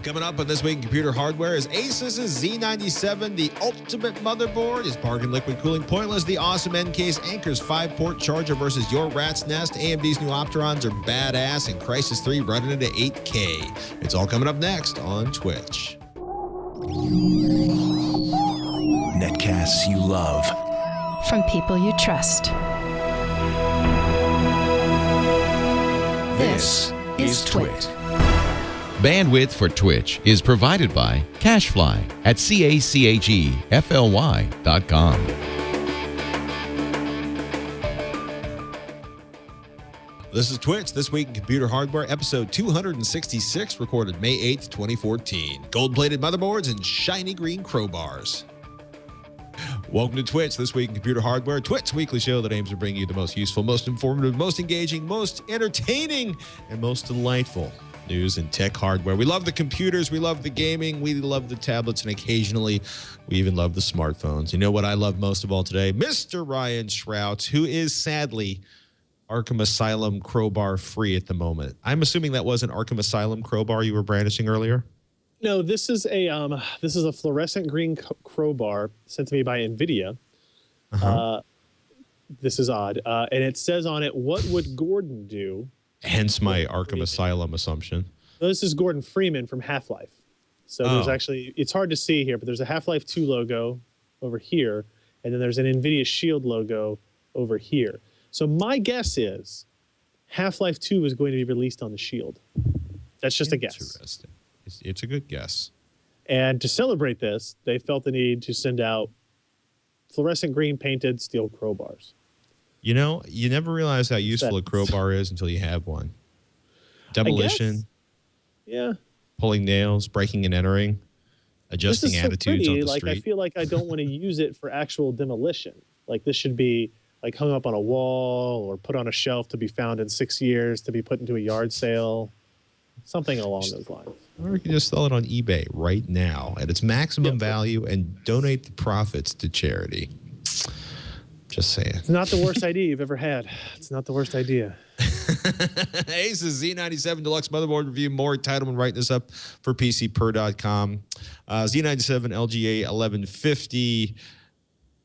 Coming up on This Week in Computer Hardware is Asus's Z97, the ultimate motherboard. Is Bargain Liquid Cooling pointless? The awesome N-Case Anker's 5-port charger versus your rat's nest. AMD's new Opterons are badass, and Crysis 3 running into 8K. It's all coming up next on Twitch. Netcasts you love. From people you trust. This is Twit. Bandwidth for Twitch is provided by CacheFly at CACHEFLY.com. This is Twitch, This Week in Computer Hardware, episode 266, recorded May 8th, 2014. Gold-plated motherboards and shiny green crowbars. Welcome to Twitch, This Week in Computer Hardware, Twitch's weekly show that aims to bring you the most useful, most informative, most engaging, most entertaining, and most delightful news and tech hardware. We love the computers, we love the gaming, we love the tablets, and occasionally we even love the smartphones. You know what I love most of all today? Mr. Ryan Shrouts, who is sadly Arkham Asylum crowbar free at the moment. I'm assuming that wasn't Arkham Asylum crowbar you were brandishing earlier? No, this is a fluorescent green crowbar sent to me by NVIDIA. This is odd. And it says on it, "What would Gordon do?" Hence my Arkham Asylum assumption. No, this is Gordon Freeman from Half-Life. So there's actually, it's hard to see here, but there's a Half-Life 2 logo over here, and then there's an NVIDIA Shield logo over here. So my guess is Half-Life 2 is going to be released on the Shield. That's just a guess. Interesting. It's a good guess. And to celebrate this, they felt the need to send out fluorescent green painted steel crowbars. You know, you never realize how useful a crowbar is until you have one. Demolition. Yeah. Pulling nails, breaking and entering, adjusting attitudes on the street. I feel like I don't want to use it for actual demolition. Like this should be like hung up on a wall or put on a shelf to be found in 6 years to be put into a yard sale. Something along those lines. Or you can just sell it on eBay right now at its maximum value and donate the profits to charity. Just saying. It's not the worst idea you've ever had. It's not the worst idea. Asus Z97 Deluxe Motherboard Review. More entitlement writing this up for PCPer.com. Z97 LGA 1150.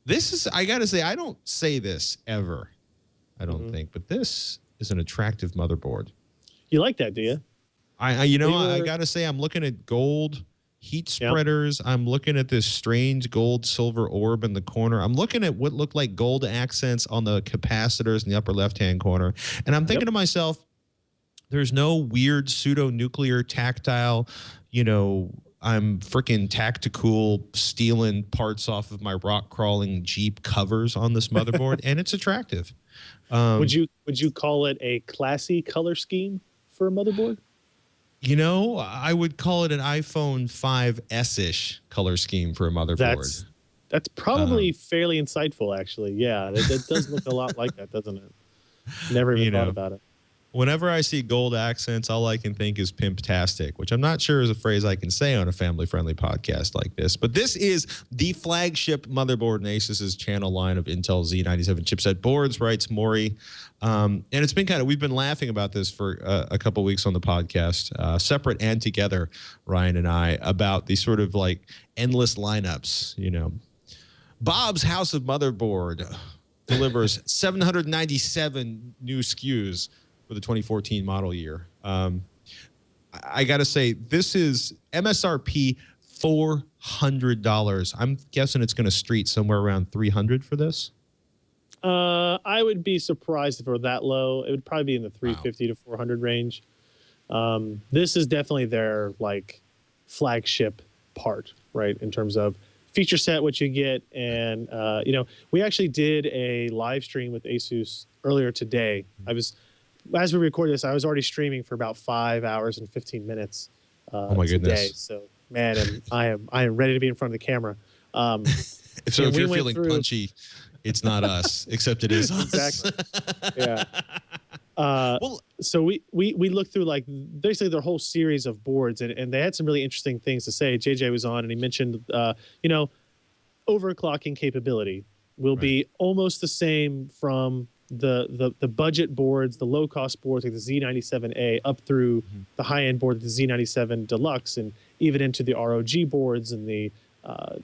This is, I got to say, I don't say this ever. I don't think. But this is an attractive motherboard. You like that, do you? I got to say, I'm looking at gold heat spreaders. Yep. I'm looking at this strange gold silver orb in the corner. I'm looking at what look like gold accents on the capacitors in the upper left-hand corner. And I'm thinking to myself, there's no weird pseudo-nuclear tactile, I'm freaking tactical stealing parts off of my rock-crawling Jeep covers on this motherboard, and it's attractive. Would you call it a classy color scheme for a motherboard? I would call it an iPhone 5S-ish color scheme for a motherboard. That's probably fairly insightful, actually. Yeah, that does look a lot like that, doesn't it? Never even thought about it. Whenever I see gold accents, all I can think is pimptastic, which I'm not sure is a phrase I can say on a family-friendly podcast like this. But this is the flagship motherboard in Asus's channel line of Intel Z97 chipset boards, writes Maury. And it's been we've been laughing about this for a couple weeks on the podcast, separate and together, Ryan and I, about these sort of like endless lineups. Bob's House of Motherboard delivers 797 new SKUs for the 2014 model year. I got to say, this is MSRP $400. I'm guessing it's going to street somewhere around $300 for this. I would be surprised if it were that low. It would probably be in the 350 to 400 range. This is definitely their flagship part, right? In terms of feature set, what you get. And, we actually did a live stream with Asus earlier today. As we record this, I was already streaming for about 5 hours and 15 minutes. Oh my goodness! So, man, I am ready to be in front of the camera. If you're feeling punchy, it's not us, except it is us. Exactly. Yeah. So we looked through basically their whole series of boards, and they had some really interesting things to say. JJ was on, and he mentioned, overclocking capability will be almost the same from the budget boards, the low cost boards like the Z97A, up through the high end board, the Z97 Deluxe, and even into the ROG boards and the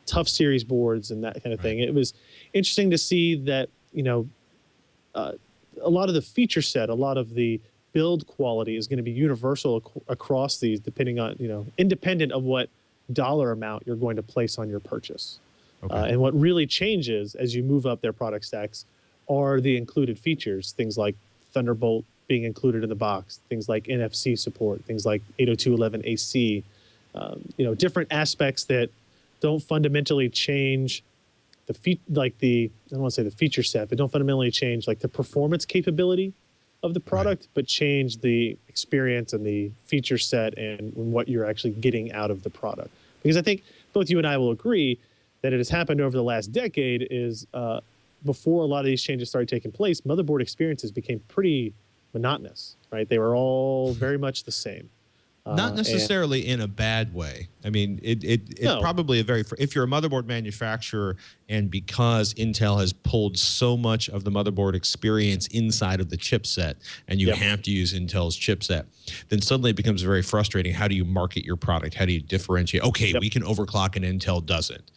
Tough Series boards and that kind of thing. It was interesting to see that, you know, a lot of the feature set, a lot of the build quality is going to be universal across these, depending on, you know, independent of what dollar amount you're going to place on your purchase. And what really changes as you move up their product stacks are the included features, things like Thunderbolt being included in the box, things like NFC support, things like 802.11ac, you know, different aspects that don't fundamentally change I don't want to say the feature set, but don't fundamentally change like the performance capability of the product, but change the experience and the feature set and what you're actually getting out of the product. Because I think both you and I will agree that it has happened over the last decade is before a lot of these changes started taking place, motherboard experiences became pretty monotonous, right? They were all very much the same. Not necessarily in a bad way. I mean, it's probably a very, if you're a motherboard manufacturer and because Intel has pulled so much of the motherboard experience inside of the chipset and you have to use Intel's chipset, then suddenly it becomes very frustrating. How do you market your product? How do you differentiate? Okay, we can overclock and Intel doesn't.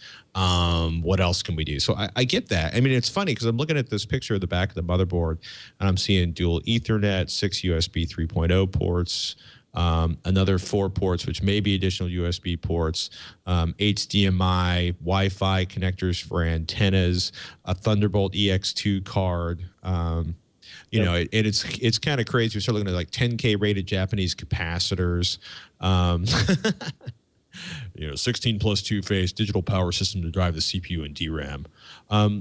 What else can we do? So I get that. I mean, it's funny because I'm looking at this picture of the back of the motherboard and I'm seeing dual Ethernet, 6 USB 3.0 ports, another 4 ports, which may be additional USB ports, HDMI, Wi-Fi connectors for antennas, a Thunderbolt EX2 card. You know, it's kind of crazy. We start looking at like 10K rated Japanese capacitors. You know, 16 plus 2-phase digital power system to drive the CPU and DRAM.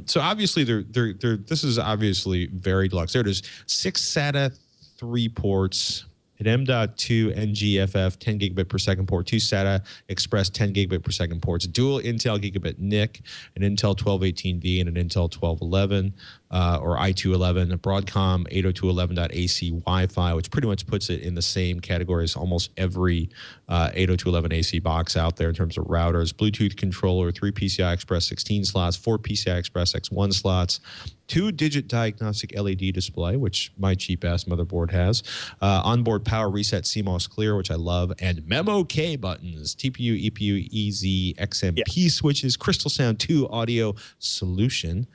So obviously, this is obviously very deluxe. There it is, 6 SATA 3 ports. An M.2 NGFF 10 gigabit per second port, 2 SATA Express 10 gigabit per second ports, dual Intel gigabit NIC, an Intel 1218V and an Intel 1211 or i211, a Broadcom 802.11ac Wi-Fi, which pretty much puts it in the same category as almost every 802.11ac box out there in terms of routers, Bluetooth controller, 3 PCI Express 16 slots, 4 PCI Express X1 slots, 2-digit diagnostic LED display, which my cheap-ass motherboard has, onboard power reset CMOS clear, which I love, and Memo K buttons, TPU, EPU, EZ, XMP switches, Crystal Sound 2 audio solution,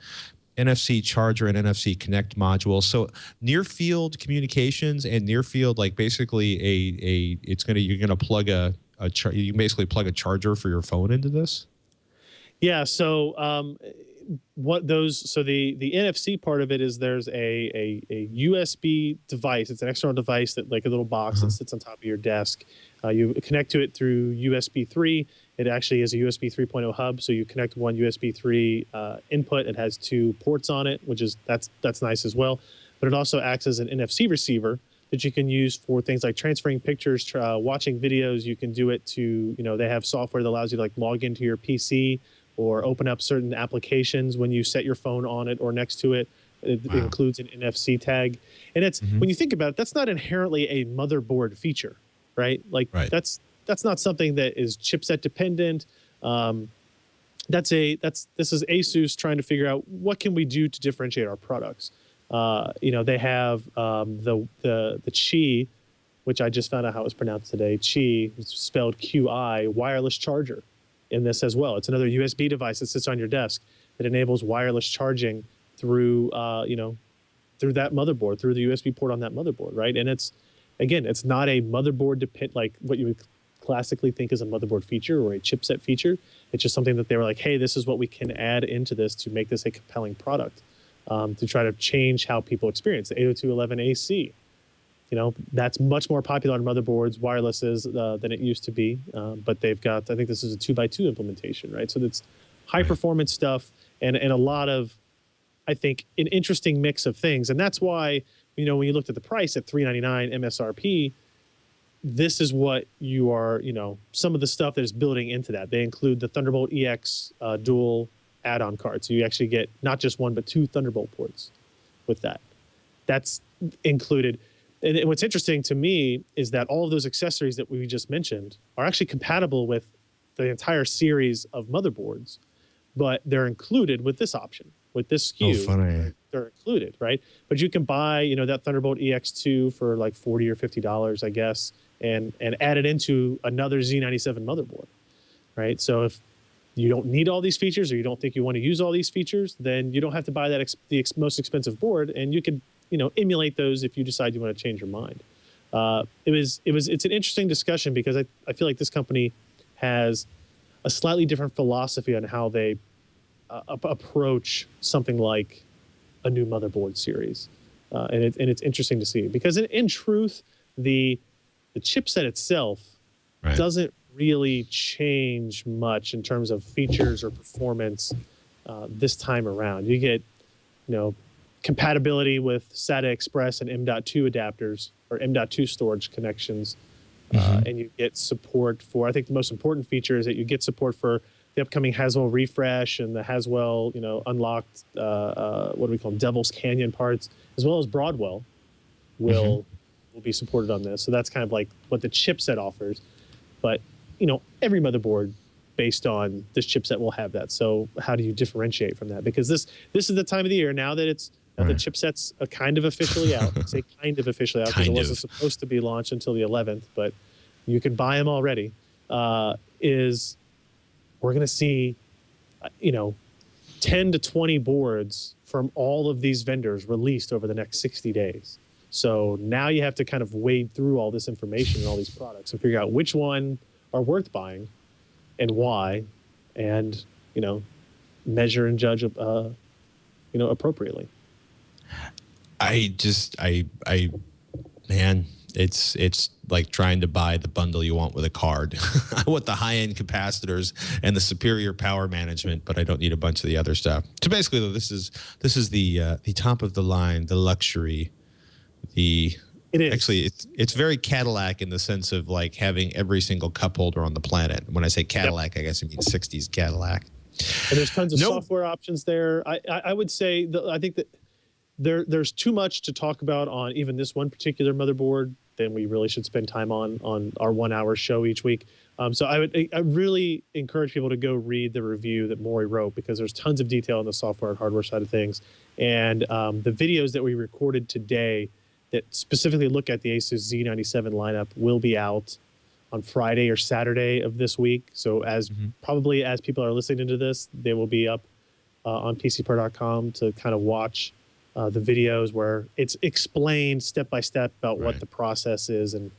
NFC charger and NFC Connect module. So near field communications and near field, like basically you're gonna plug you can basically plug a charger for your phone into this. Yeah. So the NFC part of it is there's a USB device. It's an external device that like a little box that sits on top of your desk. You connect to it through USB 3. It actually is a USB 3.0 hub. So you connect one USB 3 input. It has 2 ports on it, which is that's nice as well. But it also acts as an NFC receiver that you can use for things like transferring pictures, watching videos. You can do it to, they have software that allows you to like log into your PC or open up certain applications when you set your phone on it or next to it. It includes an NFC tag. And it's when you think about it, that's not inherently a motherboard feature, right? That's not something that is chipset dependent. This is ASUS trying to figure out what can we do to differentiate our products. They have the Qi, which I just found out how it's pronounced today. Qi, spelled QI, wireless charger in this as well. It's another USB device that sits on your desk that enables wireless charging through through that motherboard, through the USB port on that motherboard, right? And it's not a motherboard like what you would classically think is a motherboard feature or a chipset feature. It's just something that they were like, hey, this is what we can add into this to make this a compelling product, to try to change how people experience the 802.11ac. That's much more popular on motherboards, wirelesses, than it used to be. But they've got, I think this is a 2x2 implementation, right? So it's high performance stuff and a lot of, I think, an interesting mix of things. And that's why, when you looked at the price at $399 MSRP, this is what you are, some of the stuff that is building into that. They include the Thunderbolt EX dual add-on card. So you actually get not just 1, but 2 Thunderbolt ports with that. That's included. And what's interesting to me is that all of those accessories that we just mentioned are actually compatible with the entire series of motherboards, but they're included with this option, with this SKU. funny. They're included, right? But you can buy, that Thunderbolt EX2 for like $40 or $50, I guess, and add it into another Z97 motherboard, right? So if you don't need all these features, or you don't think you want to use all these features, then you don't have to buy that most expensive board, and you can, emulate those if you decide you want to change your mind. It's an interesting discussion because I feel like this company has a slightly different philosophy on how they approach something like a new motherboard series, and it's interesting to see because in truth the chipset itself doesn't really change much in terms of features or performance this time around. You get compatibility with SATA Express and M.2 adapters or M.2 storage connections, and you get support for, I think the most important feature is that you get support for the upcoming Haswell refresh and the Haswell, unlocked, what do we call them, Devil's Canyon parts, as well as Broadwell will be supported on this. So that's kind of like what the chipset offers. But, every motherboard based on this chipset will have that. So how do you differentiate from that? Because this is the time of the year now that the chipset's kind of officially out. I say kind of officially out because it wasn't supposed to be launched until the 11th, but you can buy them already. We're going to see, 10 to 20 boards from all of these vendors released over the next 60 days. So now you have to kind of wade through all this information and all these products and figure out which one are worth buying and why, and, measure and judge, appropriately. Man, it's like trying to buy the bundle you want with a card. I want the high-end capacitors and the superior power management, but I don't need a bunch of the other stuff. So basically, though, this is the top of the line, the luxury. It is actually it's very Cadillac in the sense of like having every single cup holder on the planet. When I say Cadillac, I guess I mean 60s Cadillac. And there's tons of software options there. I would say I think that there's too much to talk about on even this one particular motherboard. Then we really should spend time on our 1 hour show each week. So I really encourage people to go read the review that Maury wrote because there's tons of detail on the software and hardware side of things. And the videos that we recorded today that specifically look at the Asus Z97 lineup will be out on Friday or Saturday of this week. So probably as people are listening to this, they will be up on PCPer.com to kind of watch the videos where it's explained step by step about what the process is and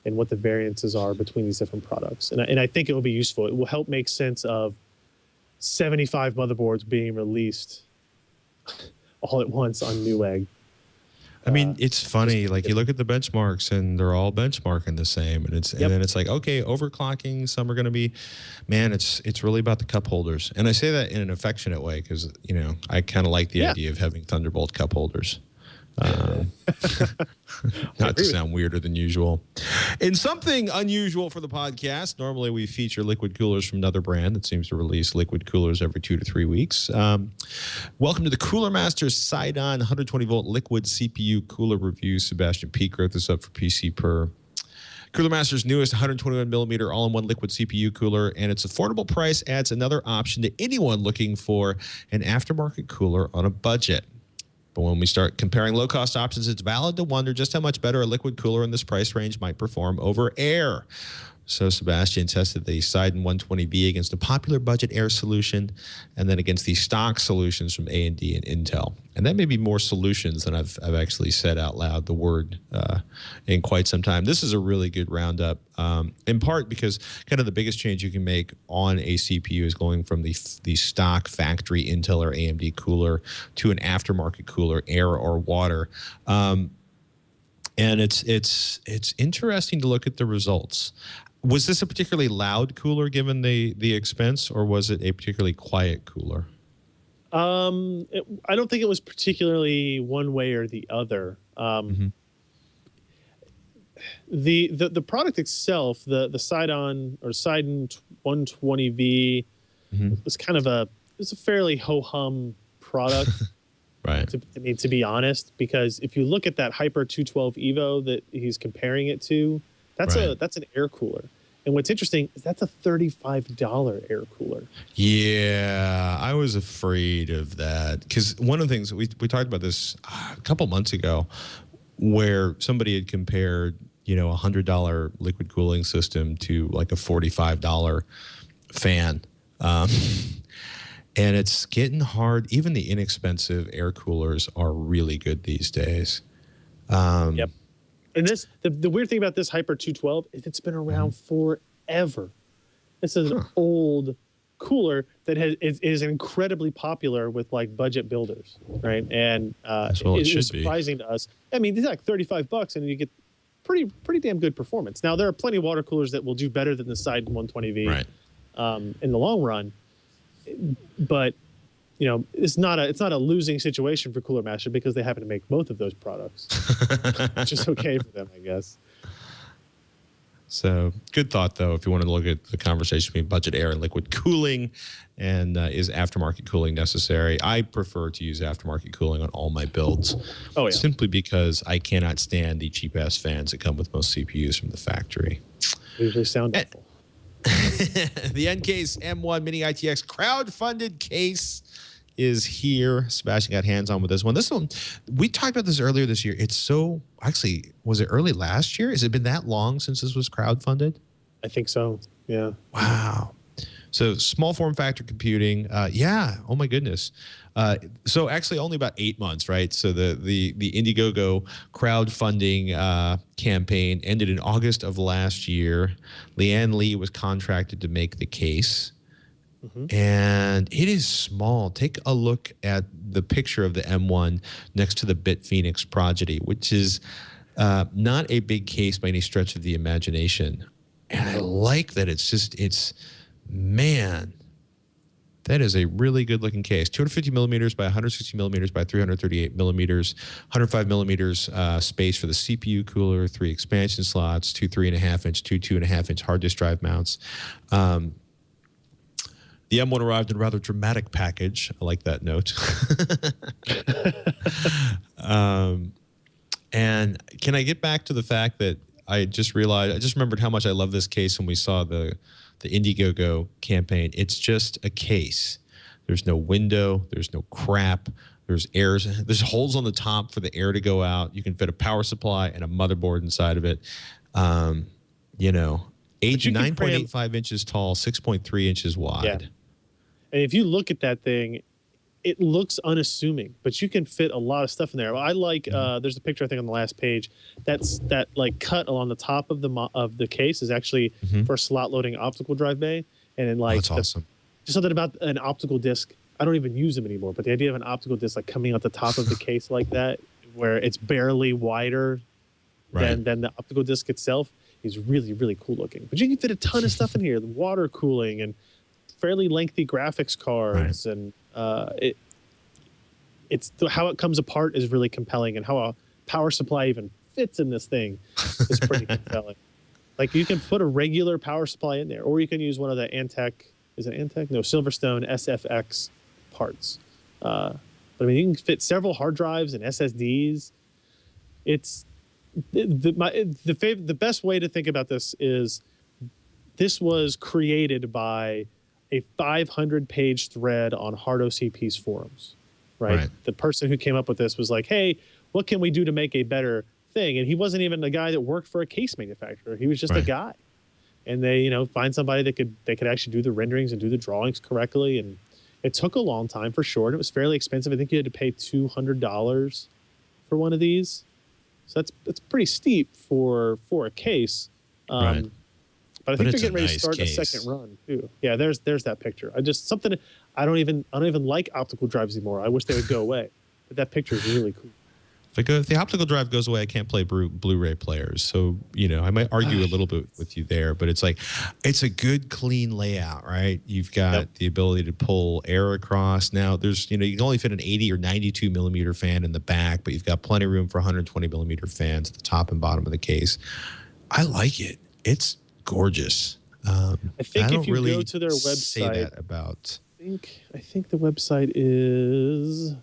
what the variances are between these different products. And I think it will be useful. It will help make sense of 75 motherboards being released all at once on Newegg. I mean, it's funny. Like you look at the benchmarks, and they're all benchmarking the same, and then it's like, okay, overclocking. Some are going to be, man. It's really about the cup holders, and I say that in an affectionate way because I kind of like the idea of having Thunderbolt cup holders. Not to sound weirder than usual. In something unusual for the podcast, normally we feature liquid coolers from another brand that seems to release liquid coolers every 2 to 3 weeks. Welcome to the Cooler Masters Sidon 120-volt liquid CPU cooler review. Sebastian Peak wrote this up for PC Per. Cooler Master's newest 121mm all-in-one liquid CPU cooler, and its affordable price adds another option to anyone looking for an aftermarket cooler on a budget. But when we start comparing low-cost options, it's valid to wonder just how much better a liquid cooler in this price range might perform over air. So Sebastian tested the Sidon 120B against a popular budget air solution and then against the stock solutions from AMD and Intel. And that may be more solutions than I've actually said out loud the word in quite some time. This is a really good roundup, in part because kind of the biggest change you can make on a CPU is going from the stock factory Intel or AMD cooler to an aftermarket cooler, air or water. And it's interesting to look at the results. Was this a particularly loud cooler given the expense, or was it a particularly quiet cooler? I don't think it was particularly one way or the other. The product itself, the Sidon or Sidon 120V, was kind of it's a fairly ho-hum product. Right. To be honest, because if you look at that Hyper 212 Evo that he's comparing it to, that's an air cooler. And what's interesting is that's a $35 air cooler. Yeah, I was afraid of that because one of the things we talked about this a couple months ago, where somebody had compared, a $100 liquid cooling system to like a $45 fan, and it's getting hard. Even the inexpensive air coolers are really good these days. Yep. And the weird thing about this Hyper 212 is it's been around forever. This is an old cooler that is incredibly popular with like budget builders, right? And it's surprising to us. I mean, it's like $35 and you get pretty damn good performance. Now there are plenty of water coolers that will do better than the Side 120V in the long run, but it's not a losing situation for Cooler Master because they happen to make both of those products, which is okay for them, I guess. So good thought, though, if you want to look at the conversation between budget air and liquid cooling and is aftermarket cooling necessary. I prefer to use aftermarket cooling on all my builds. Oh, yeah. Simply because I cannot stand the cheap-ass fans that come with most CPUs from the factory. They usually sound awful. The Ncase M1 Mini ITX crowd-funded case is here. Sebastian got hands-on with this one. This one, we talked about this earlier this year. It's so, actually, was it early last year? Has it been that long since this was crowd-funded? I think so, yeah. Wow. So small form factor computing, yeah, oh my goodness. So actually only about 8 months, right? So the Indiegogo crowdfunding campaign ended in August of last year. Leanne Lee was contracted to make the case. And it is small. Take a look at the picture of the M1 next to the BitPhoenix Prodigy, which is not a big case by any stretch of the imagination. And I like that man, that is a really good looking case. 250 millimeters by 160 millimeters by 338 millimeters, 105 millimeters space for the CPU cooler, 3 expansion slots, 2 3.5 inch, 2 2.5 inch hard disk drive mounts. The M1 arrived in a rather dramatic package. I like that note. And can I get back to the fact that I just remembered how much I love this case when we saw the Indiegogo campaign. It's just a case. There's no window. There's no crap. There's holes on the top for the air to go out. You can fit a power supply and a motherboard inside of it. 9.85 inches tall, 6.3 inches wide. Yeah. And if you look at that thing, it looks unassuming, but you can fit a lot of stuff in there. I like there's a picture I think on the last page that like cut along the top of the case is actually for slot loading optical drive bay, and then like that's awesome. Just something about an optical disc. I don't even use them anymore, but the idea of an optical disc like coming out the top of the case like that, where it's barely wider than the optical disc itself, is really, really cool looking. But you can fit a ton of stuff in here, the water cooling and fairly lengthy graphics cards, and it's how it comes apart is really compelling, and how a power supply even fits in this thing is pretty compelling. Like you can put a regular power supply in there, or you can use one of the Antec. Is it Antec? No, Silverstone SFX parts. But I mean, you can fit several hard drives and SSDs. It's the best way to think about this is this was created by a 500-page thread on HardOCP's forums, right? The person who came up with this was like, hey, what can we do to make a better thing? And he wasn't even a guy that worked for a case manufacturer. He was just a guy. And they, find somebody that could actually do the renderings and do the drawings correctly. And it took a long time for sure. And it was fairly expensive. I think you had to pay $200 for one of these. So that's pretty steep for a case. But I think they're getting ready to start a second run too. Yeah, there's that picture. I don't even like optical drives anymore. I wish they would go away. But that picture is really cool. If the optical drive goes away, I can't play Blu-ray players. So, I might argue a little bit with you there, but it's like, it's a good, clean layout, right? You've got the ability to pull air across. Now, there's, you can only fit an 80 or 92 millimeter fan in the back, but you've got plenty of room for 120 millimeter fans at the top and bottom of the case. I like it. It's gorgeous. I think if you go to their website, say that about. I think the website is.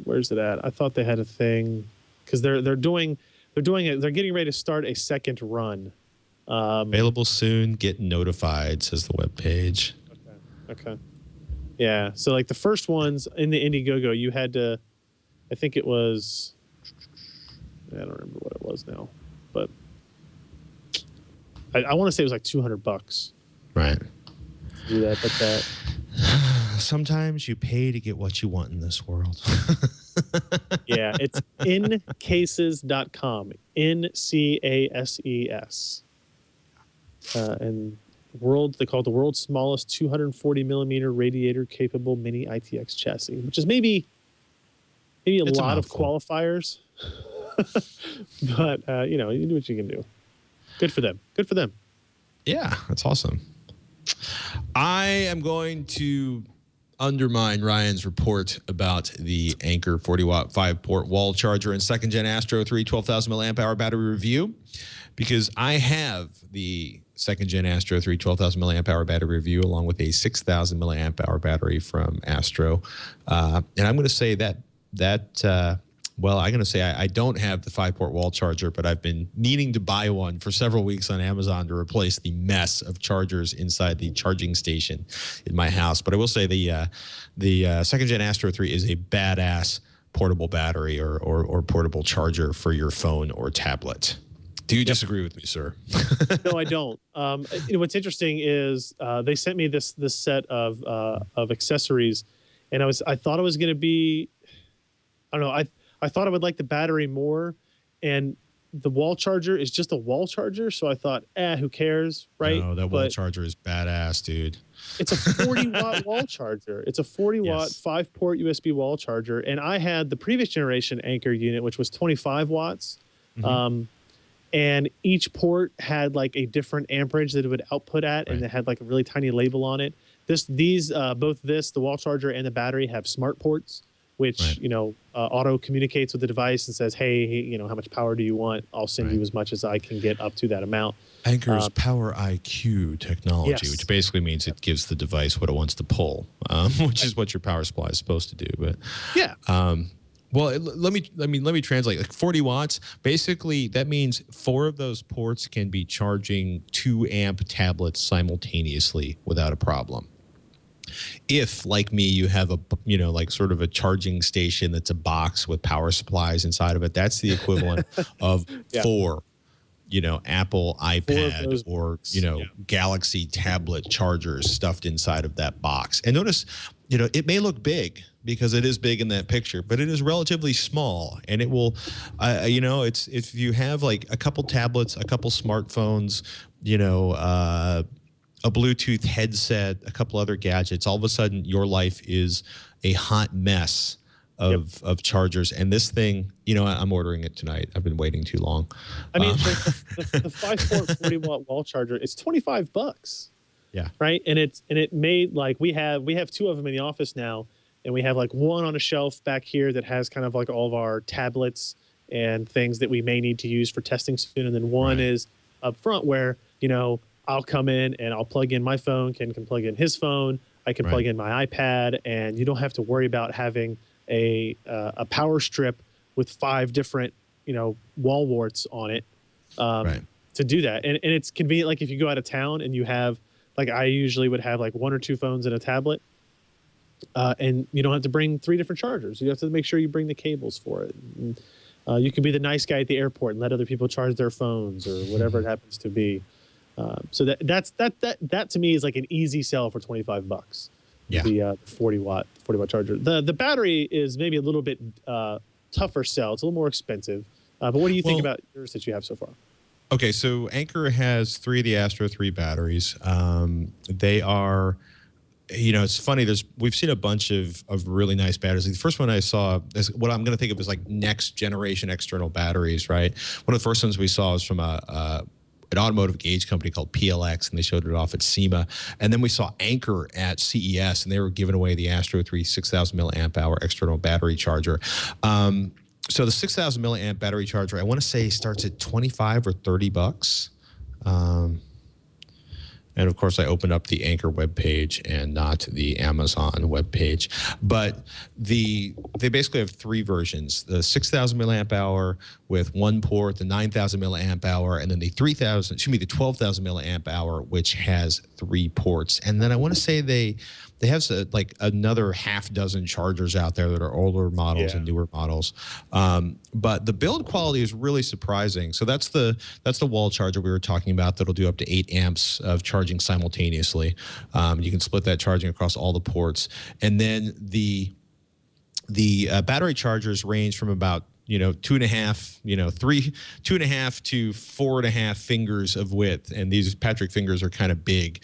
Where's it at? I thought they had a thing because they're doing they're doing it. They're getting ready to start a second run. Available soon. Get notified, says the webpage. Okay. Yeah. So like the first ones in the Indiegogo, you had to, I think it was, I don't remember what it was now, but I want to say it was like $200. Right. To do that, but that. Sometimes you pay to get what you want in this world. Yeah, it's incases.com. NCASES. And they call it the world's smallest 240 millimeter radiator capable mini ITX chassis, which is maybe a lot of qualifiers. But you know, you do what you can do. Good for them. Good for them. Yeah, that's awesome. I am going to undermine Ryan's report about the Anker 40-watt 5-port wall charger and second-gen Astro 3 12,000 milliamp hour battery review, because I have the second-gen Astro 3 12,000 milliamp hour battery review along with a 6,000 milliamp hour battery from Astro, and I'm going to say well, I'm going to say I don't have the 5-port wall charger, but I've been needing to buy one for several weeks on Amazon to replace the mess of chargers inside the charging station in my house. But I will say the second-gen Astro 3 is a badass portable battery or portable charger for your phone or tablet. Do you disagree with me, sir? No, I don't. You know, what's interesting is they sent me this set of accessories, and I thought it was going to be, I don't know, I thought I would like the battery more, and the wall charger is just a wall charger. So I thought, who cares, right? No, that wall charger is badass, dude. It's a 40-watt wall charger. It's a 40-watt 5-port USB wall charger, and I had the previous generation Anker unit, which was 25 watts. Mm-hmm. And each port had like a different amperage that it would output at, and it had like a really tiny label on it. Both the wall charger and the battery have smart ports, which you know auto communicates with the device and says, "Hey, you know, how much power do you want? I'll send you as much as I can get up to that amount." Anker's Power IQ technology, which basically means it gives the device what it wants to pull, which is what your power supply is supposed to do. But well, let me translate. Like 40 watts, basically that means 4 of those ports can be charging 2 amp tablets simultaneously without a problem. If, like me, you have like sort of a charging station that's a box with power supplies inside of it, that's the equivalent of 4, Apple iPad or, Galaxy tablet chargers stuffed inside of that box. And notice, it may look big because it is big in that picture, but it is relatively small. And it will, it's if you have like a couple tablets, a couple smartphones, a Bluetooth headset, a couple other gadgets, all of a sudden your life is a hot mess of chargers. And this thing, I'm ordering it tonight. I've been waiting too long. I mean, the 5-port 40-watt wall charger, it's $25. Yeah. Right. And it made like we have 2 of them in the office now, and we have like one on a shelf back here that has kind of like all of our tablets and things that we may need to use for testing soon. And then one is up front where, I'll come in and I'll plug in my phone, Ken can plug in his phone, I can plug in my iPad, and you don't have to worry about having a power strip with 5 different, wall warts on it to do that. And it's convenient, like if you go out of town and you have, like I usually would have like 1 or 2 phones and a tablet, and you don't have to bring 3 different chargers. You have to make sure you bring the cables for it. And, you can be the nice guy at the airport and let other people charge their phones or whatever it happens to be. So that to me is like an easy sell for $25. Yeah. The 40-watt charger. The battery is maybe a little bit tougher sell. It's a little more expensive. But what do you think about yours that you have so far? Okay, so Anker has 3 of the Astro 3 batteries. They are, it's funny. We've seen a bunch of really nice batteries. The first one I saw is what I'm going to think of as like next generation external batteries, right? One of the first ones we saw was from an automotive gauge company called PLX, and they showed it off at SEMA. And then we saw Anker at CES, and they were giving away the Astro 3 6,000 milliamp hour external battery charger. So the 6,000 milliamp battery charger, I want to say starts at $25 or $30. And of course, I opened up the Anchor webpage and not the Amazon webpage. But they basically have three versions: the 6,000 milliamp hour with one port, the 9,000 milliamp hour, and then the 12,000 milliamp hour, which has three ports. And then I want to say they have like another half dozen chargers out there that are older models and newer models. But the build quality is really surprising. So that's the wall charger we were talking about that'll do up to 8 amps of charging simultaneously. You can split that charging across all the ports. And then the battery chargers range from about 2.5 to 4.5 fingers of width. And these Patrick fingers are kind of big.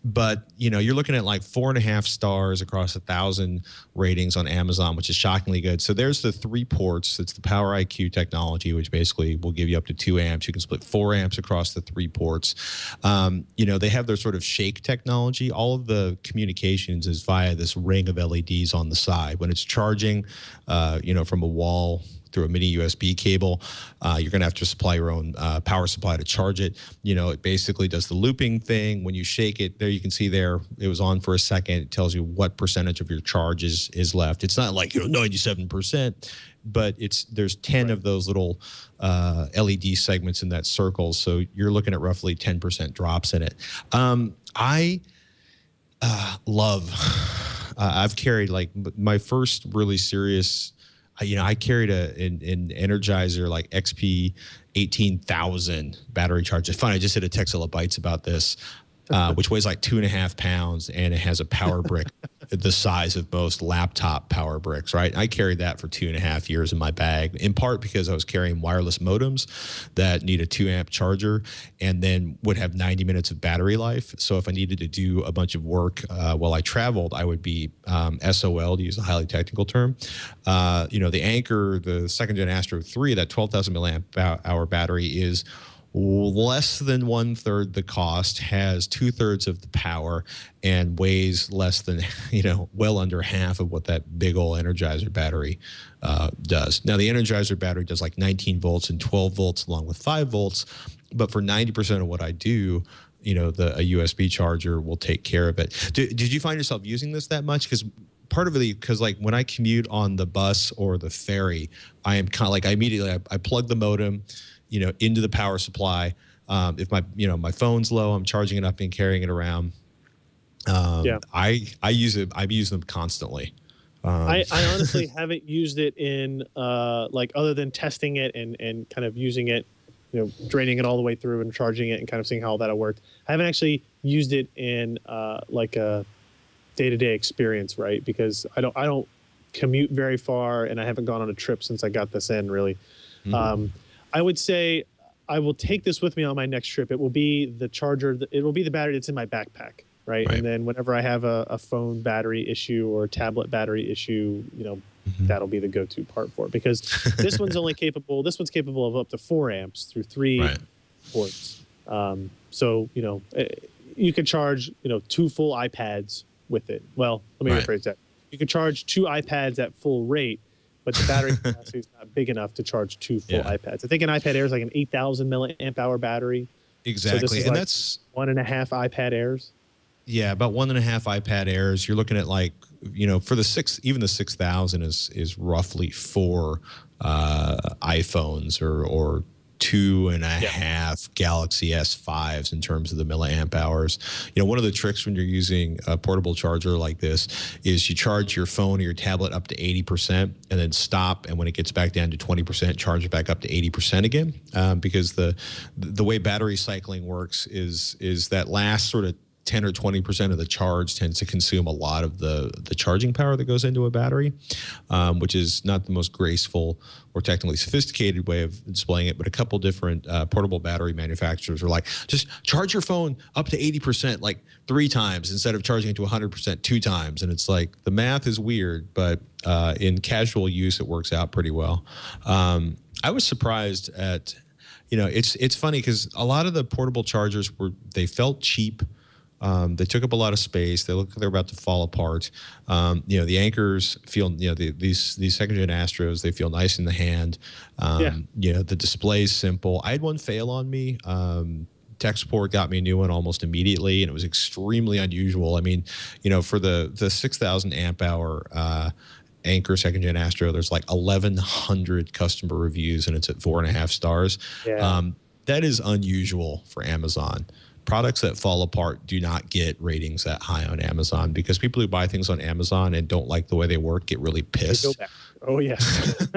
But you're looking at like 4.5 stars across 1,000 ratings on Amazon, which is shockingly good. So there's the three ports. It's the Power IQ technology, which basically will give you up to 2 amps. You can split 4 amps across the three ports. They have their sort of shake technology. All of the communications is via this ring of LEDs on the side. When it's charging, from a wall through a mini USB cable, you're going to have to supply your own power supply to charge it. It basically does the looping thing. When you shake it, there you can see there it was on for a second. It tells you what percentage of your charge is left. It's not like 97%, but there's 10 of those little LED segments in that circle. So you're looking at roughly 10% drops in it. I love. I've carried like my first really serious. I carried an Energizer like XP 18,000 battery charger. It's fun. I just did a Texabytes about this, which weighs like 2.5 pounds, and it has a power brick the size of most laptop power bricks, right? I carried that for 2.5 years in my bag, in part because I was carrying wireless modems that need a 2 amp charger and then would have 90 minutes of battery life. So if I needed to do a bunch of work while I traveled, I would be SOL, to use a highly technical term. The Anchor, the second gen Astro 3, that 12,000 milliamp hour battery is less than 1/3 the cost, has 2/3 of the power, and weighs less than, well under half of what that big old Energizer battery does. Now, the Energizer battery does like 19 volts and 12 volts along with 5 volts, but for 90% of what I do, a USB charger will take care of it. Did you find yourself using this that much? Part of it, because like when I commute on the bus or the ferry, I am kind of like I plug the modem into the power supply. If my phone's low, I'm charging it up and carrying it around. I use it. I use them constantly. I honestly haven't used it in like other than testing it and kind of using it, draining it all the way through and charging it and kind of seeing how that'll work. I haven't actually used it in like a day-to-day experience, right? Because I don't commute very far, and I haven't gone on a trip since I got this in, really. Mm-hmm. I would say I will take this with me on my next trip. It will be the charger. It will be the battery that's in my backpack, right? And then whenever I have a phone battery issue or a tablet battery issue, that'll be the go-to part for it. Because this one's capable of up to 4 amps through 3 ports. So, you could charge, 2 full iPads with it. Well, let me rephrase that. You could charge 2 iPads at full rate, but the battery capacity is not big enough to charge 2 full iPads. I think an iPad Air is like an 8,000 milliamp hour battery. Exactly. So this is that's 1.5 iPad Airs. Yeah, about 1.5 iPad Airs. You're looking at like, for the 6,000 is roughly 4 iPhones or 2.5 Galaxy S5s in terms of the milliamp hours. One of the tricks when you're using a portable charger like this is you charge your phone or your tablet up to 80% and then stop, and when it gets back down to 20%, charge it back up to 80% again. Because the way battery cycling works is that last sort of 10 or 20% of the charge tends to consume a lot of the charging power that goes into a battery, which is not the most graceful or technically sophisticated way of displaying it. But a couple different portable battery manufacturers are like, just charge your phone up to 80% like 3 times instead of charging it to 100% 2 times. And it's like, the math is weird, but in casual use, it works out pretty well. I was surprised at, it's funny because a lot of the portable chargers they felt cheap. They took up a lot of space. They look like they're about to fall apart. The Anchors feel, these second-gen Astros, they feel nice in the hand. The display's simple. I had one fail on me tech support got me a new one almost immediately, and it was extremely unusual. I mean, for the 6,000 amp hour Anker second gen Astro, there's like 1,100 customer reviews, and it's at 4.5 stars. Yeah. That is unusual for Amazon. Products that fall apart do not get ratings that high on Amazon, because people who buy things on Amazon and don't like the way they work get really pissed. They go back. Oh yes.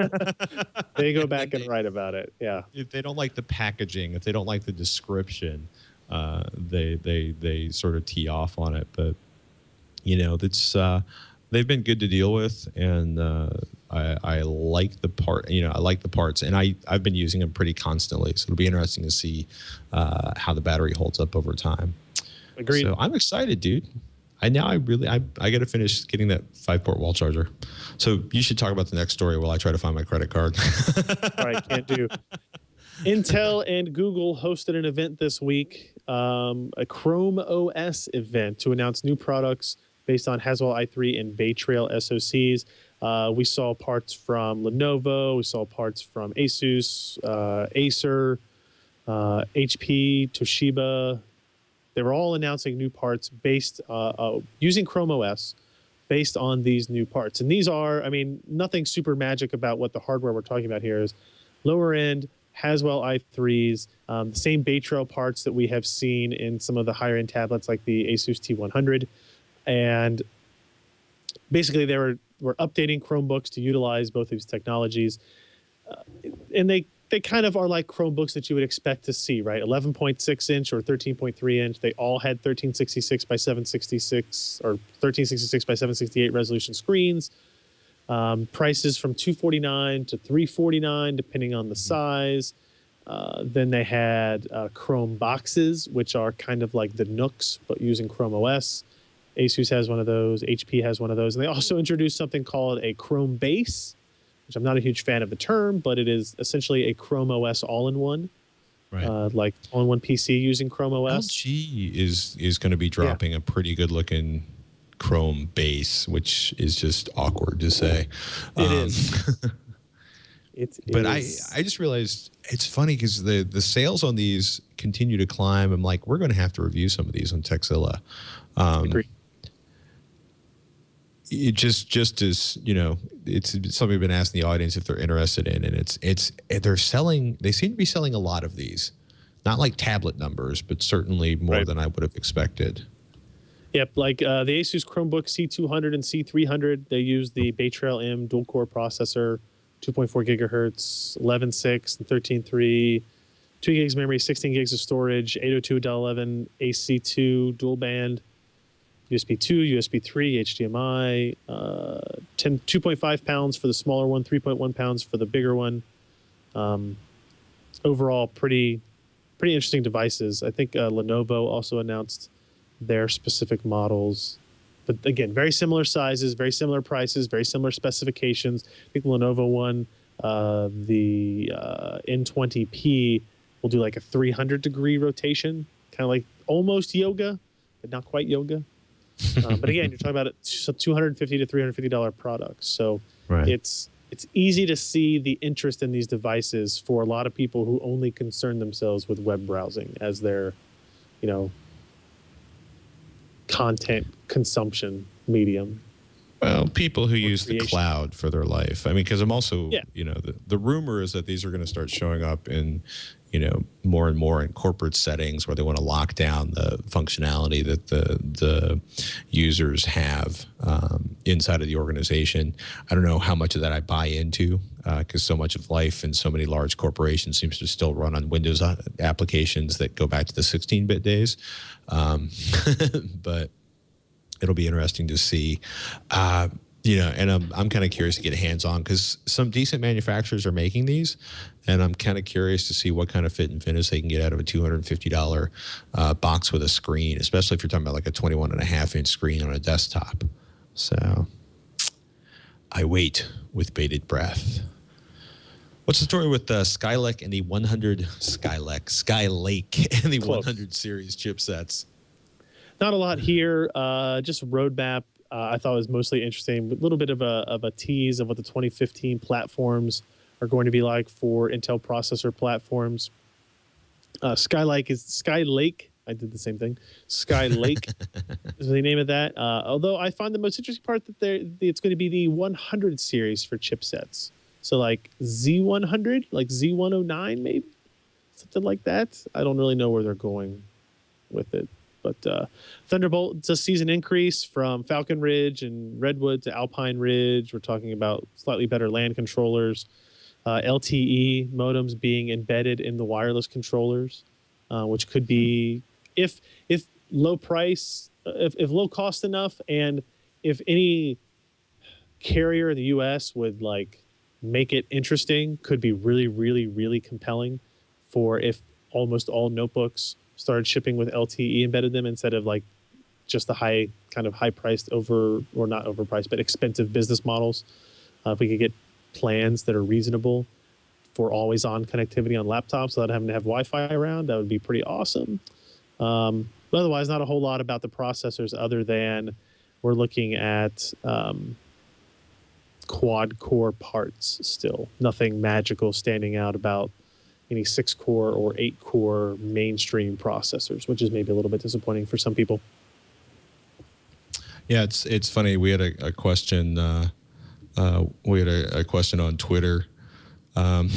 They go back and write about it. Yeah. If they don't like the packaging, if they don't like the description, they sort of tee off on it. But that's they've been good to deal with, and I like the part. I like the parts, and I've been using them pretty constantly. So it'll be interesting to see how the battery holds up over time. Agreed. So I'm excited, dude. I got to finish getting that 5-port wall charger. So you should talk about the next story while I try to find my credit card. All right, can't do. Intel and Google hosted an event this week, a Chrome OS event to announce new products based on Haswell i3 and Bay Trail SoCs. We saw parts from Lenovo. We saw parts from Asus, Acer, HP, Toshiba. They were all announcing new parts based using Chrome OS based on these new parts. And these are, nothing super magic about what the hardware we're talking about here is. Lower end Haswell i3s, the same Bay Trail parts that we have seen in some of the higher end tablets like the Asus T100. And basically they were updating Chromebooks to utilize both of these technologies. And they kind of are like Chromebooks that you would expect to see, right? 11.6 inch or 13.3 inch. They all had 1366 by 766 or 1366 by 768 resolution screens. Prices from $249 to $349, depending on the size. Then they had Chrome boxes, which are kind of like the Nooks, but using Chrome OS. Asus has one of those. HP has one of those. And they also introduced something called a Chrome base, which I'm not a huge fan of the term, but it is essentially a Chrome OS all-in-one, right? Like all-in-one PC using Chrome OS. LG is going to be dropping a pretty good-looking Chrome base, which is just awkward to say. It is. But I just realized it's funny because the sales on these continue to climb. I'm like, we're going to have to review some of these on Texilla. Agreed. It just as it's something we've been asking the audience if they're interested in, and they're selling. They seem to be selling a lot of these, not like tablet numbers, but certainly more than I would have expected. Yep, like the Asus Chromebook C200 and C300, they use the Bay Trail M dual-core processor, 2.4 gigahertz, 11.6 and 13.3, 2 gigs memory, 16 gigs of storage, 802.11 AC2 dual band, USB 2, USB 3, HDMI, 2.5 pounds for the smaller one, 3.1 pounds for the bigger one. Overall, pretty interesting devices. I think Lenovo also announced their specific models. But again, very similar sizes, very similar prices, very similar specifications. I think the Lenovo one, the N20P, will do like a 300-degree rotation, kind of like almost yoga, but not quite yoga. But again, you're talking about $250 to $350 products. So it's easy to see the interest in these devices for a lot of people who only concern themselves with web browsing as their, content consumption medium. Well, people who use the creation. cloud for their life. Because I'm also, the rumor is that these are going to start showing up in, more and more in corporate settings where they want to lock down the functionality that the users have inside of the organization. I don't know how much of that I buy into, because so much of life in so many large corporations seems to still run on Windows applications that go back to the 16-bit days. But it'll be interesting to see. And I'm kind of curious to get hands on because some decent manufacturers are making these, and I'm kind of curious to see what kind of fit and finish they can get out of a $250 box with a screen, especially if you're talking about like a 21.5-inch screen on a desktop. So I wait with bated breath. What's the story with Skylake and the 100 Skylake and the Close. 100 series chipsets? Not a lot here. Just roadmap. I thought was mostly interesting. A little bit of a tease of what the 2015 platforms are going to be like for Intel processor platforms. Skylake. I did the same thing. Skylake is the name of that. Although I find the most interesting part that it's going to be the 100 series for chipsets. So like Z100, like Z109 maybe, something like that. I don't really know where they're going with it. But Thunderbolt, it's a season increase from Falcon Ridge and Redwood to Alpine Ridge. We're talking about slightly better LAN controllers, LTE modems being embedded in the wireless controllers, which could be if low price, if low cost enough, and if any carrier in the U.S. would like make it interesting, could be really, really, really compelling for if almost all notebooks started shipping with LTE embedded them instead of like just the high priced not overpriced, but expensive business models. If we could get plans that are reasonable for always on connectivity on laptops without having to have Wi-Fi around, that would be pretty awesome. But otherwise, not a whole lot about the processors other than we're looking at quad core parts still. Nothing magical standing out about any 6-core or 8-core mainstream processors, which is maybe a little bit disappointing for some people. Yeah, it's funny. We had a question. We had a question on Twitter, and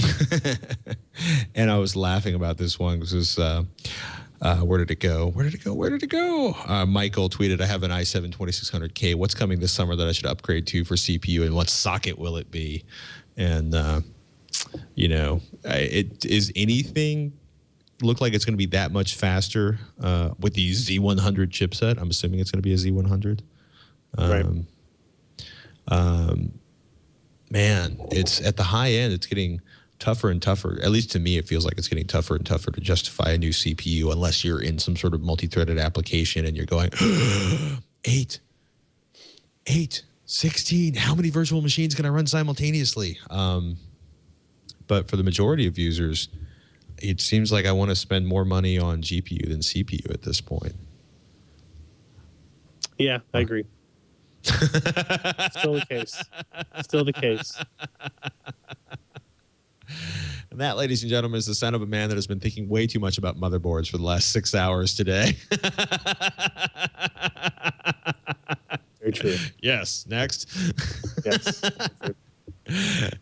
I was laughing about this one because where did it go? Michael tweeted, "I have an i7 2600K. What's coming this summer that I should upgrade to for CPU, and what socket will it be?" And is anything look like it's going to be that much faster with the Z100 chipset? I'm assuming it's going to be a Z100. Right. Man, it's at the high end. It's getting tougher and tougher. At least to me, it feels like it's getting tougher and tougher to justify a new CPU unless you're in some sort of multi-threaded application and you're going 8, 16. How many virtual machines can I run simultaneously? But for the majority of users, it seems like I want to spend more money on GPU than CPU at this point. Yeah, I agree. Still the case. And that, ladies and gentlemen, is the sound of a man that has been thinking way too much about motherboards for the last 6 hours today. Very true. Yes. Next. Yes.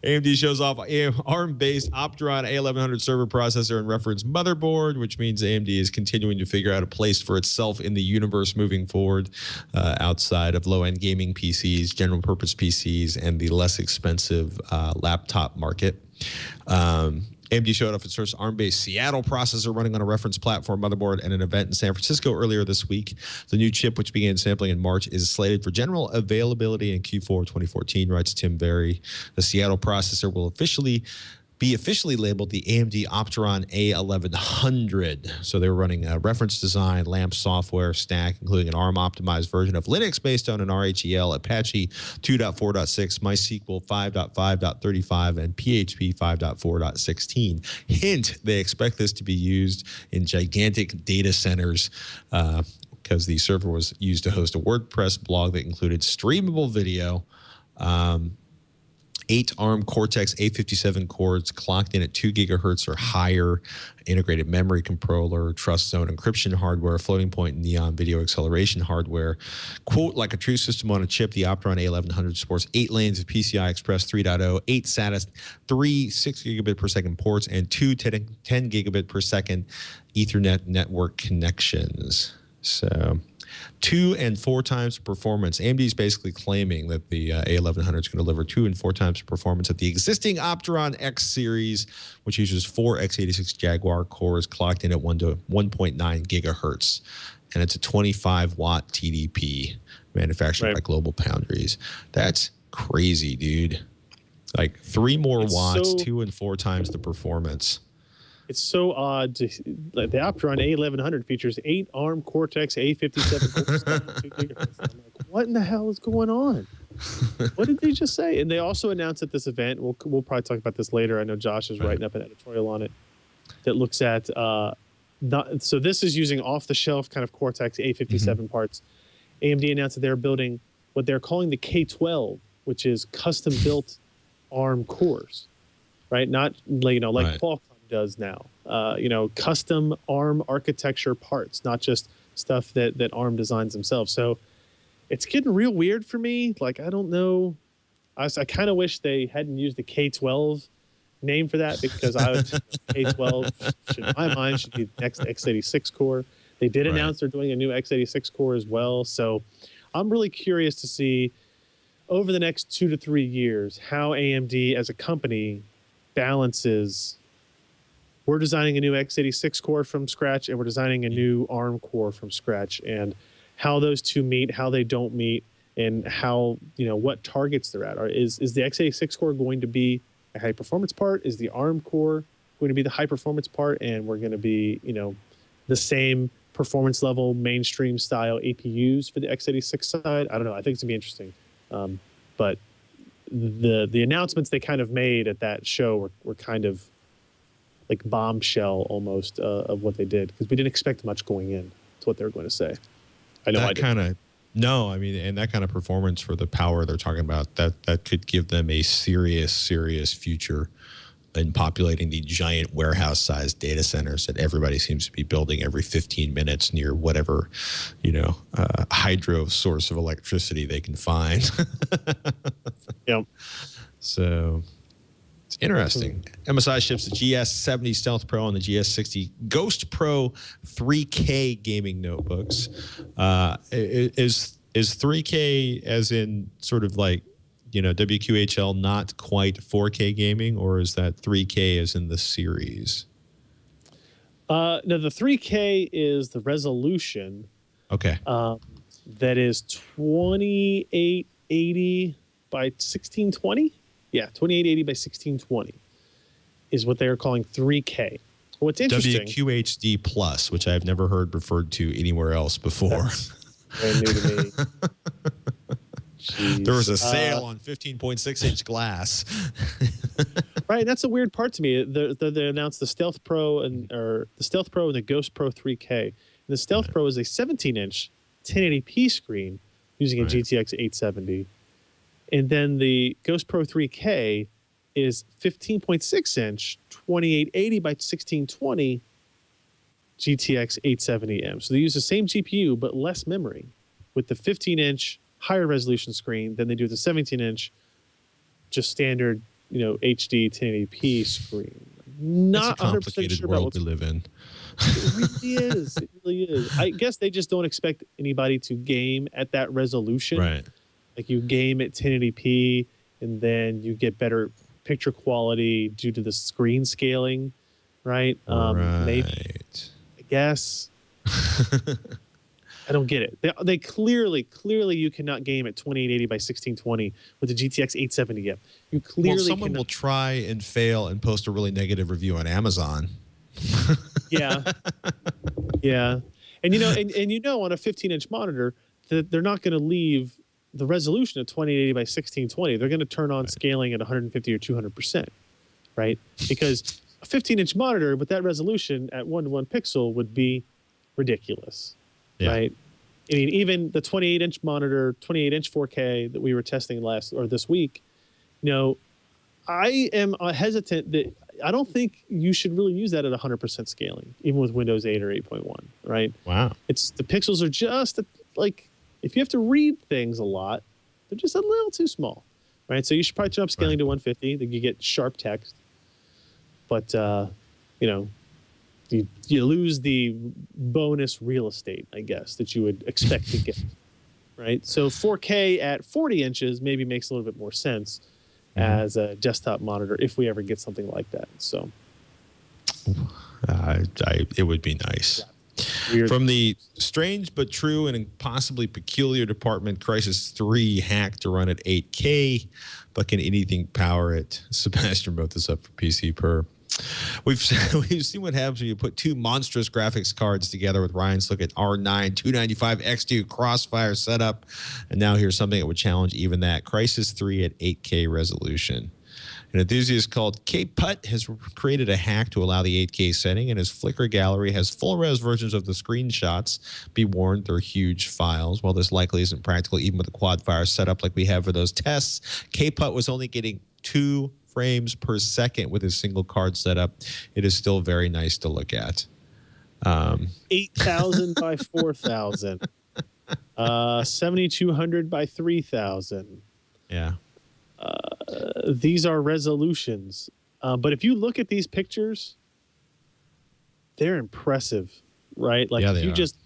AMD shows off ARM-based Opteron A1100 server processor and reference motherboard, which means AMD is continuing to figure out a place for itself in the universe moving forward, outside of low-end gaming PCs, general-purpose PCs, and the less expensive laptop market. AMD showed off its first ARM-based Seattle processor running on a reference platform motherboard at an event in San Francisco earlier this week. The new chip, which began sampling in March, is slated for general availability in Q4 2014, writes Tim Berry. The Seattle processor will be officially labeled the AMD Opteron A1100. So they were running a reference design, LAMP software stack, including an ARM-optimized version of Linux based on an RHEL, Apache 2.4.6, MySQL 5.5.35, and PHP 5.4.16. Hint, they expect this to be used in gigantic data centers because the server was used to host a WordPress blog that included streamable video, 8 ARM Cortex A57 cores clocked in at 2 gigahertz or higher, integrated memory controller, trust zone encryption hardware, floating point neon video acceleration hardware. Quote, like a true system on a chip, the Opteron A1100 supports 8 lanes of PCI Express 3.0, 8 SATA, 3 6 gigabit per second ports, and 2 10 gigabit per second Ethernet network connections. So 2 and 4 times performance. AMD is basically claiming that the A1100 is going to deliver 2 and 4 times performance at the existing Opteron X series, which uses 4 x86 Jaguar cores clocked in at 1.9 gigahertz. And it's a 25-watt TDP manufactured by Global Foundries. That's crazy, dude. Like 3 more watts, 2 and 4 times the performance. It's so odd. The Opteron A1100 features 8 ARM Cortex A57 cores. 2 gigahertz. I'm like, what in the hell is going on? What did they just say? And they also announced at this event, we'll probably talk about this later. I know Josh is writing up an editorial on it that looks at, so this is using off-the-shelf kind of Cortex A57 parts. AMD announced that they're building what they're calling the K12, which is custom-built ARM cores, right? Not like Qualcomm does now. Custom ARM architecture parts, not just stuff that ARM designs themselves. So it's getting real weird for me. Like, I don't know. I kind of wish they hadn't used the K12 name for that, because I would K12 in my mind should be the next x86 core. They did announce they're doing a new x86 core as well. So I'm really curious to see over the next 2 to 3 years how AMD as a company balances. We're designing a new x86 core from scratch, and we're designing a new ARM core from scratch, and how those two meet, how they don't meet, and how, what targets they're at. Is the x86 core going to be a high performance part? Is the ARM core going to be the high performance part, and we're going to be, the same performance level mainstream style APUs for the x86 side? I don't know. I think it's gonna be interesting. But the announcements they kind of made at that show were kind of like bombshell almost of what they did, because we didn't expect much going in to what they were going to say. I know I didn't. No, I mean, and that kind of performance for the power they're talking about, that could give them a serious future in populating the giant warehouse-sized data centers that everybody seems to be building every 15 minutes near whatever, hydro source of electricity they can find. Yep. So it's interesting. MSI ships the GS70 Stealth Pro and the GS60 Ghost Pro 3K gaming notebooks. Is 3K as in sort of like, WQHL not quite 4K gaming, or is that 3K as in the series? No, the 3K is the resolution. Okay. That is 2880 by 1620. Yeah, 2880 by 1620 is what they are calling 3K. What's interesting? WQHD Plus, which I've never heard referred to anywhere else before. That's very new to me. There was a sale on 15.6-inch glass. Right, that's a weird part to me. They announced the Stealth Pro and the Ghost Pro 3K. And the Stealth Pro is a 17-inch 1080p screen using a GTX 870. And then the Ghost Pro 3K is 15.6-inch 2880 by 1620 GTX 870M. So they use the same GPU but less memory with the 15-inch higher resolution screen than they do with the 17-inch just standard, HD 1080p screen. Not it's a complicated sure world we live in. It really is. It really is. I guess they just don't expect anybody to game at that resolution. Right. Like, you game at 1080p and then you get better picture quality due to the screen scaling, right? Maybe, I guess. I don't get it. They clearly you cannot game at 2880 by 1620 with the GTX 870M. You clearly someone will try and fail and post a really negative review on Amazon. Yeah. Yeah. And on a 15-inch monitor that they're not going to leave the resolution of 2080 by 1620. They're going to turn on scaling at 150 or 200%, right? Because a 15-inch monitor with that resolution at 1:1 pixel would be ridiculous. Yeah. Right. I mean, even the 28-inch monitor, 28-inch 4K that we were testing this week, I am hesitant that I don't think you should really use that at 100% scaling, even with Windows 8 or 8.1. Right. Wow. The pixels are just like, if you have to read things a lot, they're just a little too small. Right. So you should probably turn up scaling to 150. Then you get sharp text. But, you lose the bonus real estate, I guess, that you would expect to get, right? So 4K at 40 inches maybe makes a little bit more sense as a desktop monitor if we ever get something like that. So it would be nice. Weird. From the strange but true and possibly peculiar department, Crysis 3 hacked to run at 8K, but can anything power it? Sebastian wrote this up for PC Per. We've seen what happens when you put two monstrous graphics cards together with Ryan Slick at R9 295 X2 Crossfire setup, and now here's something that would challenge even that: Crysis 3 at 8K resolution. An enthusiast called K-Putt has created a hack to allow the 8K setting, and his Flickr gallery has full-res versions of the screenshots. Be warned, they're huge files. While this likely isn't practical even with a Quadfire setup like we have for those tests, K-Putt was only getting 2 frames per second with a single card setup, it is still very nice to look at. 8,000 by 4,000. 7,200 by 3,000. Yeah. These are resolutions. But if you look at these pictures, they're impressive, right? Like Yeah, if they you are. just,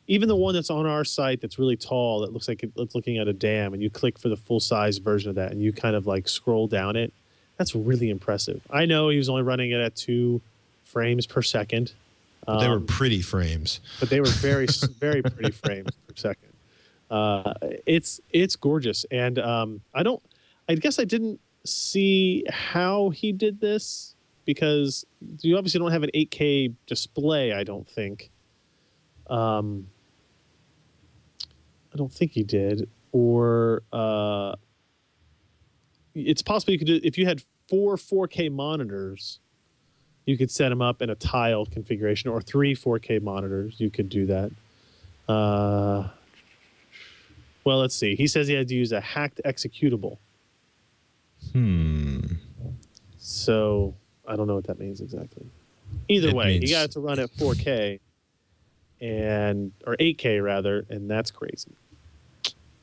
even the one that's on our site that's really tall, that looks like it's looking at a dam, and you click for the full size version of that, and you kind of like scroll down it, that's really impressive. I know he was only running it at 2 frames per second. But they were pretty frames. But they were very, very pretty frames per second. It's gorgeous. And I guess I didn't see how he did this, because you obviously don't have an 8K display, I don't think. I don't think he did. Or it's possible you could do, if you had 4 4K monitors, you could set them up in a tile configuration, or 3 4K monitors. You could do that. Well, let's see. He says he had to use a hacked executable. So I don't know what that means exactly. Either way, he got it to run at 4K or 8K rather, and that's crazy.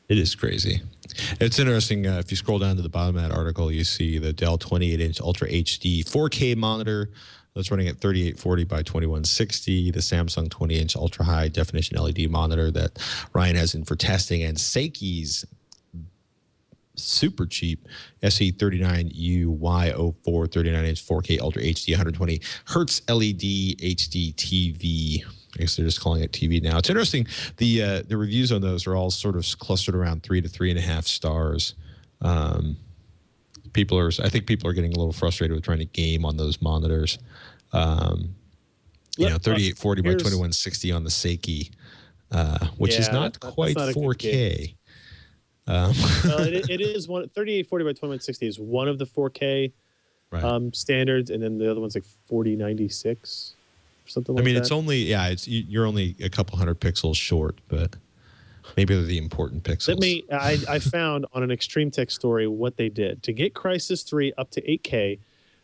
It is crazy. It's interesting. If you scroll down to the bottom of that article, you see the Dell 28-inch Ultra HD 4K monitor that's running at 3840 by 2160, the Samsung 20-inch Ultra High Definition LED monitor that Ryan has in for testing, and Seiki's super cheap SE39UY04 39-inch 4K Ultra HD 120 Hertz LED HD TV. I guess they're just calling it TV now. It's interesting. The reviews on those are all sort of clustered around 3 to 3.5 stars. I think people are getting a little frustrated with trying to game on those monitors. 3840 by 2160 on the Seiki, which is not quite 4K. It is 3840 by 2160 is one of the 4K standards, and then the other one's like 4096 or something like that. It's only you're only a couple hundred pixels short, but maybe they're the important pixels. I found on an Extreme Tech story what they did to get Crysis 3 up to 8K.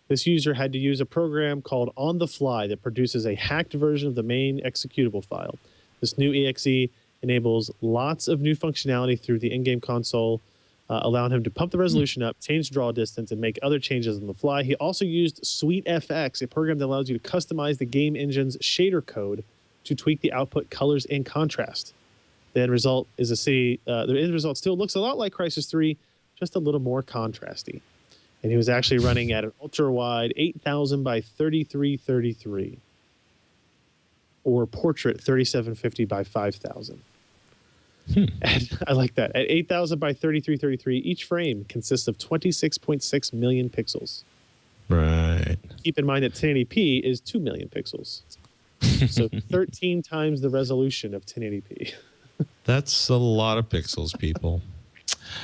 This user had to use a program called On the Fly that produces a hacked version of the main executable file. This new EXE enables lots of new functionality through the in-game console, allowing him to pump the resolution up, change draw distance, and make other changes on the fly. He also used SweetFX, a program that allows you to customize the game engine's shader code to tweak the output colors and contrast. The end result is the end result still looks a lot like Crysis 3, just a little more contrasty. And he was actually running at an ultra-wide 8,000 by 3333, or portrait 3750 by 5,000. And I like that. At 8,000 by 3333, each frame consists of 26.6 million pixels. Right. Keep in mind that 1080p is 2 million pixels. So 13 times the resolution of 1080p. That's a lot of pixels, people.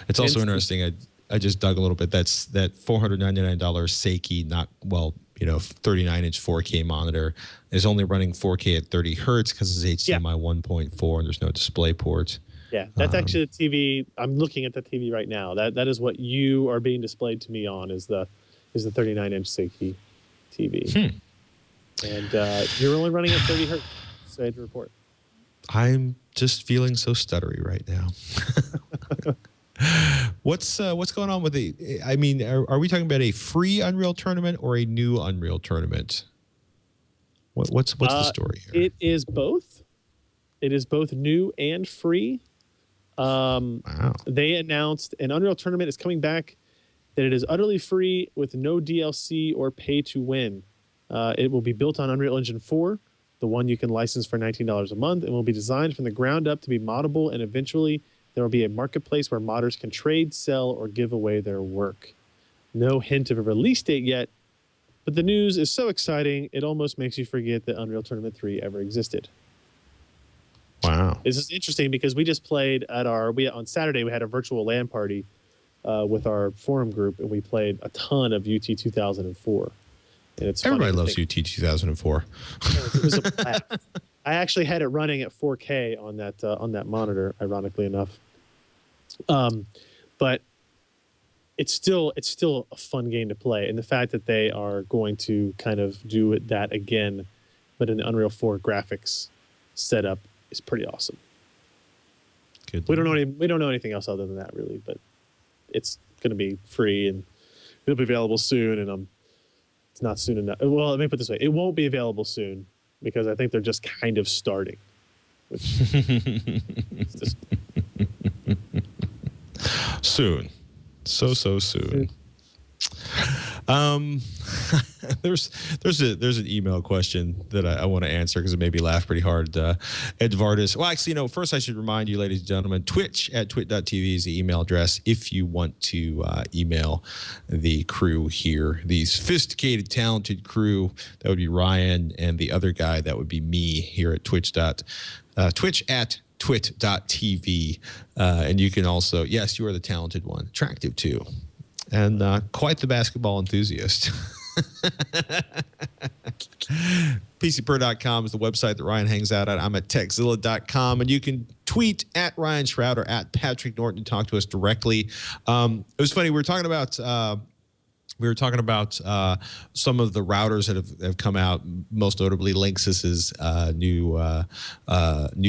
It's also interesting. I just dug a little bit. That's that $499 Seiki, 39-inch 4K monitor is only running 4K at 30 hertz because it's HDMI 1.4 and there's no display ports. Yeah, that's actually the TV. I'm looking at the TV right now. That is what you are being displayed to me on is the 39-inch Seiki TV. And you're only running at 30 hertz. So I had to report. I'm just feeling so stuttery right now. What's going on with are we talking about a free Unreal tournament or a new Unreal tournament? What's the story here? It is both. It is both new and free. Wow. They announced an Unreal tournament is coming back, that it is utterly free with no DLC or pay to win. It will be built on Unreal Engine 4, the one you can license for $19 a month, and will be designed from the ground up to be moddable, and eventually there will be a marketplace where modders can trade, sell, or give away their work. No hint of a release date yet, but the news is so exciting, it almost makes you forget that Unreal Tournament 3 ever existed. Wow. This is interesting because we just played on Saturday, we had a virtual LAN party with our forum group, and we played a ton of UT 2004. And it's everybody loves UT 2004. It was a blast. I actually had it running at 4K on that monitor, ironically enough. But it's still a fun game to play, and the fact that they are going to kind of do that again, but in the Unreal 4 graphics setup is pretty awesome. Good. We don't know anything else other than that really, but it's going to be free and it'll be available soon. And it's not soon enough. Well, let me put it this way: it won't be available soon because I think they're just kind of starting. Which is just soon. So soon. There's an email question that I want to answer because it made me laugh pretty hard. Edvardus. Well, actually, first I should remind you, ladies and gentlemen, Twitch@twit.tv is the email address if you want to email the crew here, the sophisticated, talented crew. That would be Ryan, and the other guy, that would be me here at twitch.tv. And you can also, yes, you are the talented one, attractive too, and quite the basketball enthusiast. PCPer.com is the website that Ryan hangs out at. I'm at TechZilla.com, and you can tweet at Ryan Shroud or at Patrick Norton to talk to us directly. It was funny. We were talking about some of the routers that have come out, most notably Linksys's new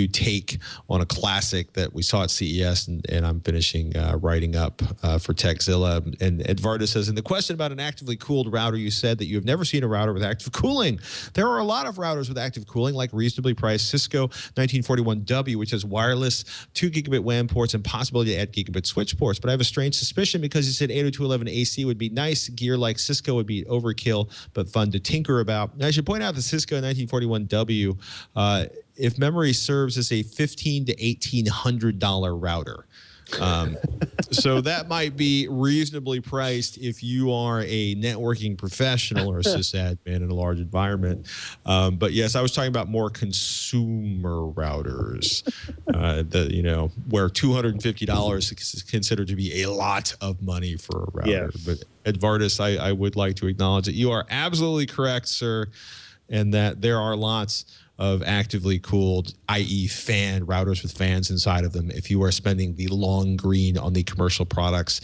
take on a classic that we saw at CES, and I'm finishing writing up for TechZilla. And Edvardus says, in the question about an actively cooled router, you said that you have never seen a router with active cooling. There are a lot of routers with active cooling, like reasonably priced Cisco 1941W, which has wireless 2 gigabit WAN ports and possibility to add gigabit switch ports. But I have a strange suspicion because you said 802.11 AC would be nice. Gear like Cisco would be overkill, but fun to tinker about. Now, I should point out the Cisco 1941W, if memory serves, is a $1,500 to $1,800 router. So that might be reasonably priced if you are a networking professional or a sysadmin in a large environment. But yes, I was talking about more consumer routers, where $250 is considered to be a lot of money for a router. Yeah. But Edvardus, I would like to acknowledge that you are absolutely correct, sir, and that there are lots of actively cooled, i.e. fan routers with fans inside of them, if you are spending the long green on the commercial products.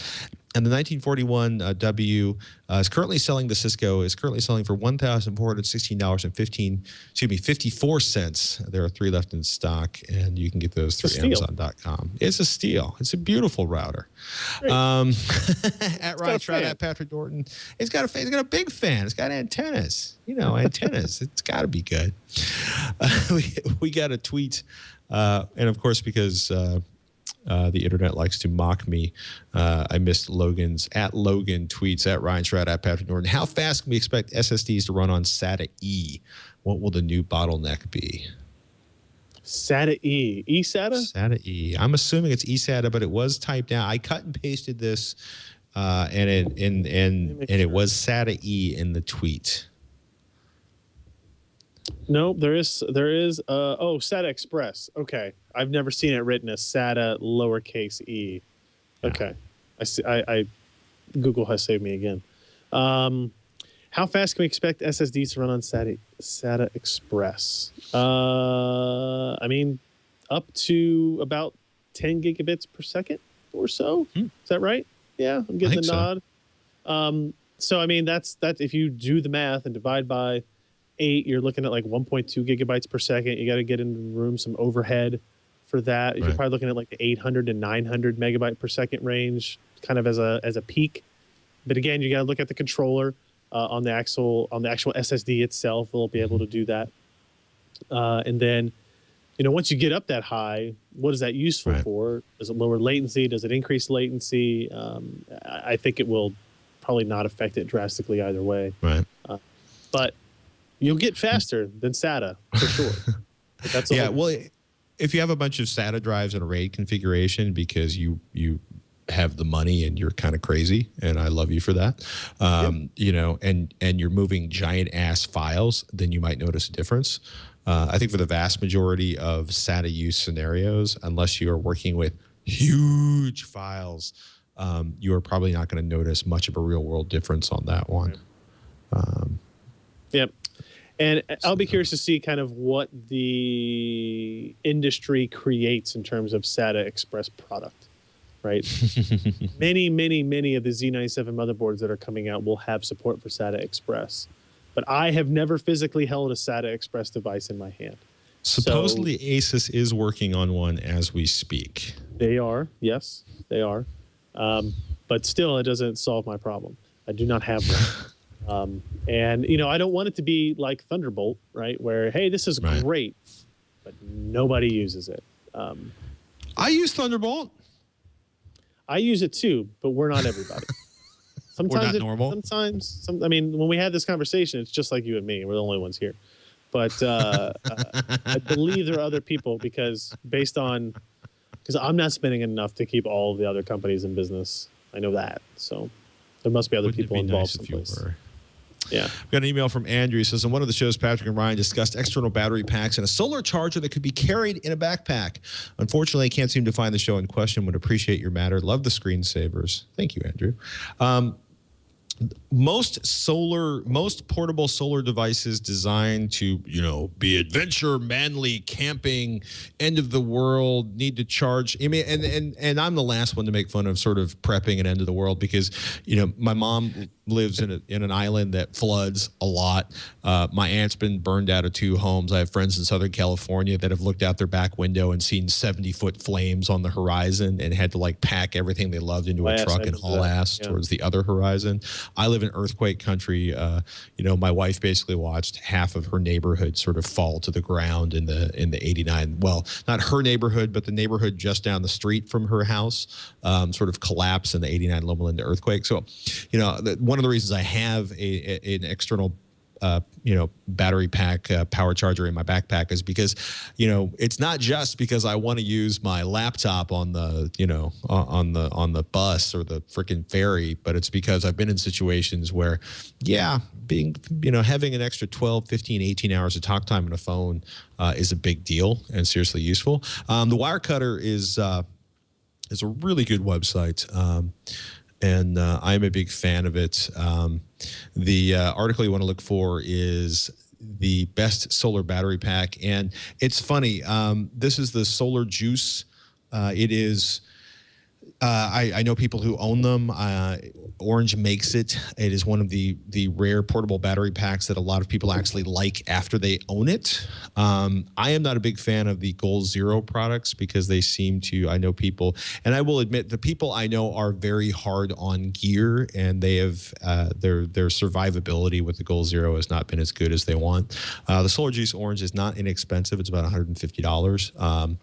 And the 1941W is currently selling, the Cisco is currently selling for $1,416.54. There are 3 left in stock, and you can get those through Amazon.com. It's a steal. It's a beautiful router. At Ryan Shroud, at Patrick Norton. It's got a big fan. It's got antennas. Antennas. It's got to be good. We got a tweet, and of course, because the internet likes to mock me, I missed Logan's @Logan tweets at Ryan Shroud, at Patrick Norton. How fast can we expect SSDs to run on SATA E? What will the new bottleneck be? SATA E. eSATA? SATA E. I'm assuming it's eSATA, but it was typed out. I cut and pasted this, and it was SATA E in the tweet. No, there is SATA Express. Okay. I've never seen it written as SATA lowercase e. Okay. I see. I Google has saved me again. How fast can we expect SSDs to run on SATA Express? I mean, up to about 10 gigabits per second or so. Is that right? Yeah, I'm getting the nod. So I mean, that's if you do the math and divide by 8, you're looking at like 1.2 gigabytes per second. You got to get into the room some overhead for that. You're probably looking at like the 800 to 900 megabyte per second range, kind of as a peak. But again, you got to look at the controller on the actual SSD itself. It'll be able to do that. And then, once you get up that high, what is that useful for? Does it lower latency? Does it increase latency? I think it will probably not affect it drastically either way. Right. But you'll get faster than SATA for sure. That's well, if you have a bunch of SATA drives in a RAID configuration because you have the money and you're kind of crazy, and I love you for that, and you're moving giant ass files, then you might notice a difference. I think for the vast majority of SATA use scenarios, unless you are working with huge files, you are probably not going to notice much of a real world difference on that one. Yep. And I'll be curious to see kind of what the industry creates in terms of SATA Express product. right? Many of the Z97 motherboards that are coming out will have support for SATA Express, but I have never physically held a SATA Express device in my hand. Supposedly, Asus is working on one as we speak. They are, yes, they are. But still, it doesn't solve my problem. I do not have one. And, I don't want it to be like Thunderbolt, right? Where, hey, this is great, but nobody uses it. I use Thunderbolt. I use it too, but we're not everybody. Sometimes we're not normal. Sometimes, when we had this conversation, it's just like you and me. We're the only ones here. But I believe there are other people because I'm not spending enough to keep all of the other companies in business. I know that. So there must be other people involved someplace. Yeah. We got an email from Andrew. He says, in one of the shows, Patrick and Ryan discussed external battery packs and a solar charger that could be carried in a backpack. Unfortunately, I can't seem to find the show in question. Would appreciate your matter. Love the screensavers. Thank you, Andrew. Most portable solar devices designed to, be adventure, manly, camping, end of the world, need to charge. I mean, and I'm the last one to make fun of sort of prepping an end of the world because, my mom lives in an island that floods a lot. My aunt's been burned out of 2 homes. I have friends in Southern California that have looked out their back window and seen 70-foot flames on the horizon and had to pack everything they loved into a truck and haul ass towards the other horizon. I live in earthquake country. My wife basically watched half of her neighborhood sort of fall to the ground in the 89. Well, not her neighborhood, but the neighborhood just down the street from her house sort of collapsed in the 89 Loma Linda earthquake. So, one of the reasons I have an external battery pack power charger in my backpack is because it's not just because I want to use my laptop on the on the bus or the freaking ferry, but it's because I've been in situations where having an extra 12, 15, 18 hours of talk time on a phone is a big deal and seriously useful. The Wirecutter is a really good website. And I'm a big fan of it. The article you want to look for is the best solar battery pack. And it's funny. This is the Solar Juice. It is I know people who own them. Orange makes it. It is one of the rare portable battery packs that a lot of people actually like after they own it. I am not a big fan of the Goal Zero products because they seem to, I know people, and I will admit the people I know are very hard on gear, and they have their survivability with the Goal Zero has not been as good as they want. The Solar Juice Orange is not inexpensive. It's about $150.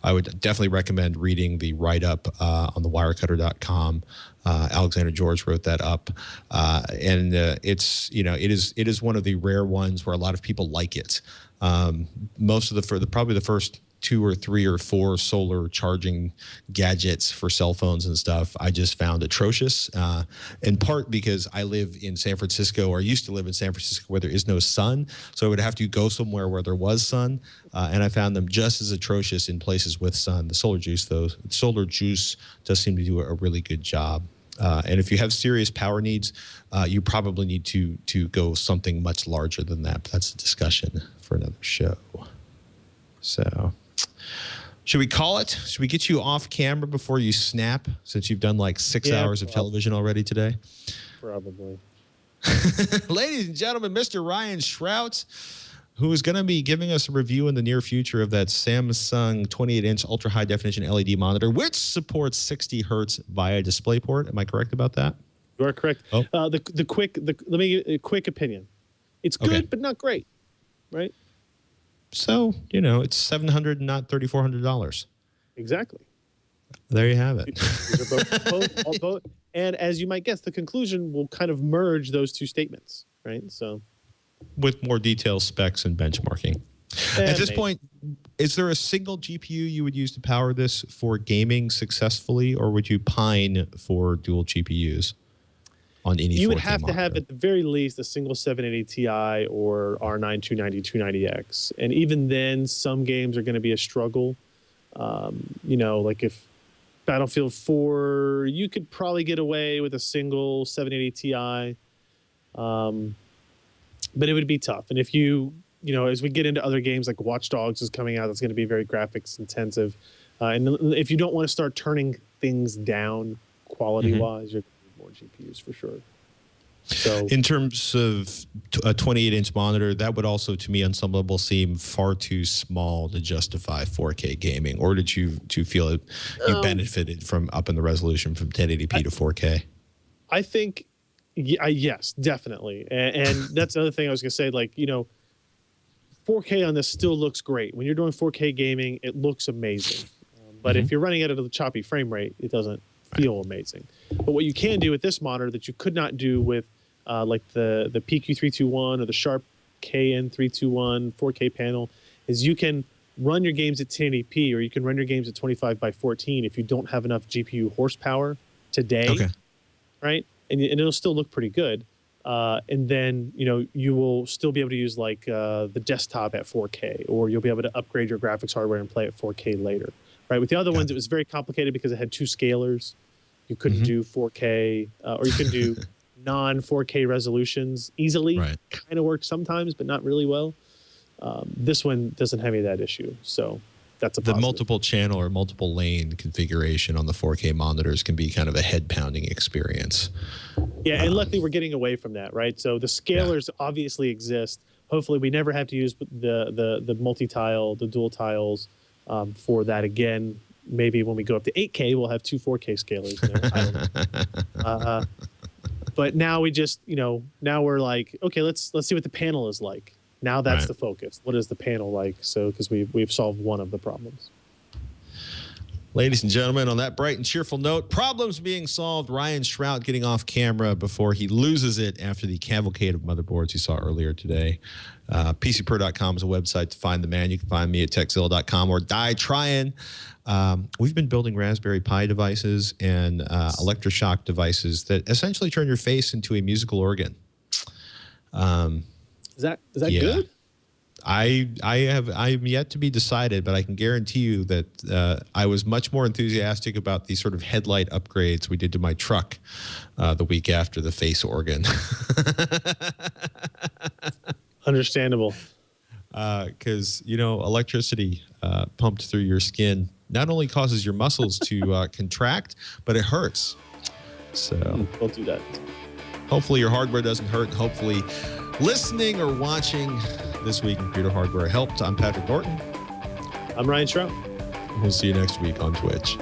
I would definitely recommend reading the write-up on the wirecutter.com. Alexander George wrote that up, and it's it is one of the rare ones where a lot of people like it. Most of probably the first 2 or 3 or 4 solar charging gadgets for cell phones and stuff I just found atrocious, in part because I live in San Francisco, or used to live in San Francisco, where there is no sun, so I would have to go somewhere where there was sun, and I found them just as atrocious in places with sun. The Solar Juice does seem to do a really good job. And if you have serious power needs, you probably need to go something much larger than that. But that's a discussion for another show. So, should we call it? Should we get you off camera before you snap, since you've done like 6 hours of television already today? Probably. Ladies and gentlemen, Mr. Ryan Shrout, who is going to be giving us a review in the near future of that Samsung 28-inch ultra-high definition LED monitor, which supports 60 hertz via DisplayPort. Am I correct about that? You are correct. Oh. Let me give a quick opinion. It's good, but not great, right? So, it's $700, not $3,400. Exactly. There you have it. These are both. And as you might guess, the conclusion will kind of merge those two statements, right? So, with more detailed specs and benchmarking. At this point, is there a single GPU you would use to power this for gaming successfully, or would you pine for dual GPUs on any? You would have to have at the very least a single 780 Ti or R9 290 290X, and even then, some games are going to be a struggle. Like if Battlefield 4, you could probably get away with a single 780 Ti. But it would be tough. And if as we get into other games like Watch Dogs is coming out, that's going to be very graphics intensive. And if you don't want to start turning things down quality-wise, you're going to need more GPUs for sure. So in terms of a 28-inch monitor, that would also, to me, on some level, seem far too small to justify 4K gaming. Or did you feel you benefited from upping the resolution from 1080p to 4K? I think, yes, definitely. And that's the other thing I was going to say. Like, 4K on this still looks great. When you're doing 4K gaming, it looks amazing. But if you're running it at a choppy frame rate, it doesn't feel amazing. But what you can do with this monitor that you could not do with like the PQ321 or the Sharp KN321 4K panel is you can run your games at 1080p, or you can run your games at 25x14 if you don't have enough GPU horsepower today, right? And it'll still look pretty good. And then, you will still be able to use like the desktop at 4K, or you'll be able to upgrade your graphics hardware and play at 4K later, right? With the other ones, it was very complicated because it had 2 scalars. You couldn't do 4K, or you can do non-4K resolutions easily. Right. Kind of works sometimes, but not really well. This one doesn't have any of that issue, so that's a positive. The multiple channel or multiple lane configuration on the 4K monitors can be kind of a head-pounding experience. Yeah, and luckily we're getting away from that, right? So the scalars obviously exist. Hopefully we never have to use the multi-tile, the dual tiles for that again. Maybe when we go up to 8K, we'll have 2 4K scalars. I don't know. But now we just, now we're like, okay, let's see what the panel is like. Now that's the focus. What is the panel like? So, because we've solved one of the problems. Ladies and gentlemen, on that bright and cheerful note, problems being solved, Ryan Shrout getting off camera before he loses it after the cavalcade of motherboards you saw earlier today. PCPro.com is a website to find the man. You can find me at TechZilla.com or Die Trying. We've been building Raspberry Pi devices and electroshock devices that essentially turn your face into a musical organ. Is that good? I'm yet to be decided, but I can guarantee you that I was much more enthusiastic about the sort of headlight upgrades we did to my truck the week after the face organ. Understandable. Because, electricity pumped through your skin not only causes your muscles to contract, but it hurts. So don't do that. Hopefully your hardware doesn't hurt. Hopefully listening or watching This Week in Computer Hardware helped. I'm Patrick Norton. I'm Ryan Shrout. We'll see you next week on Twitch.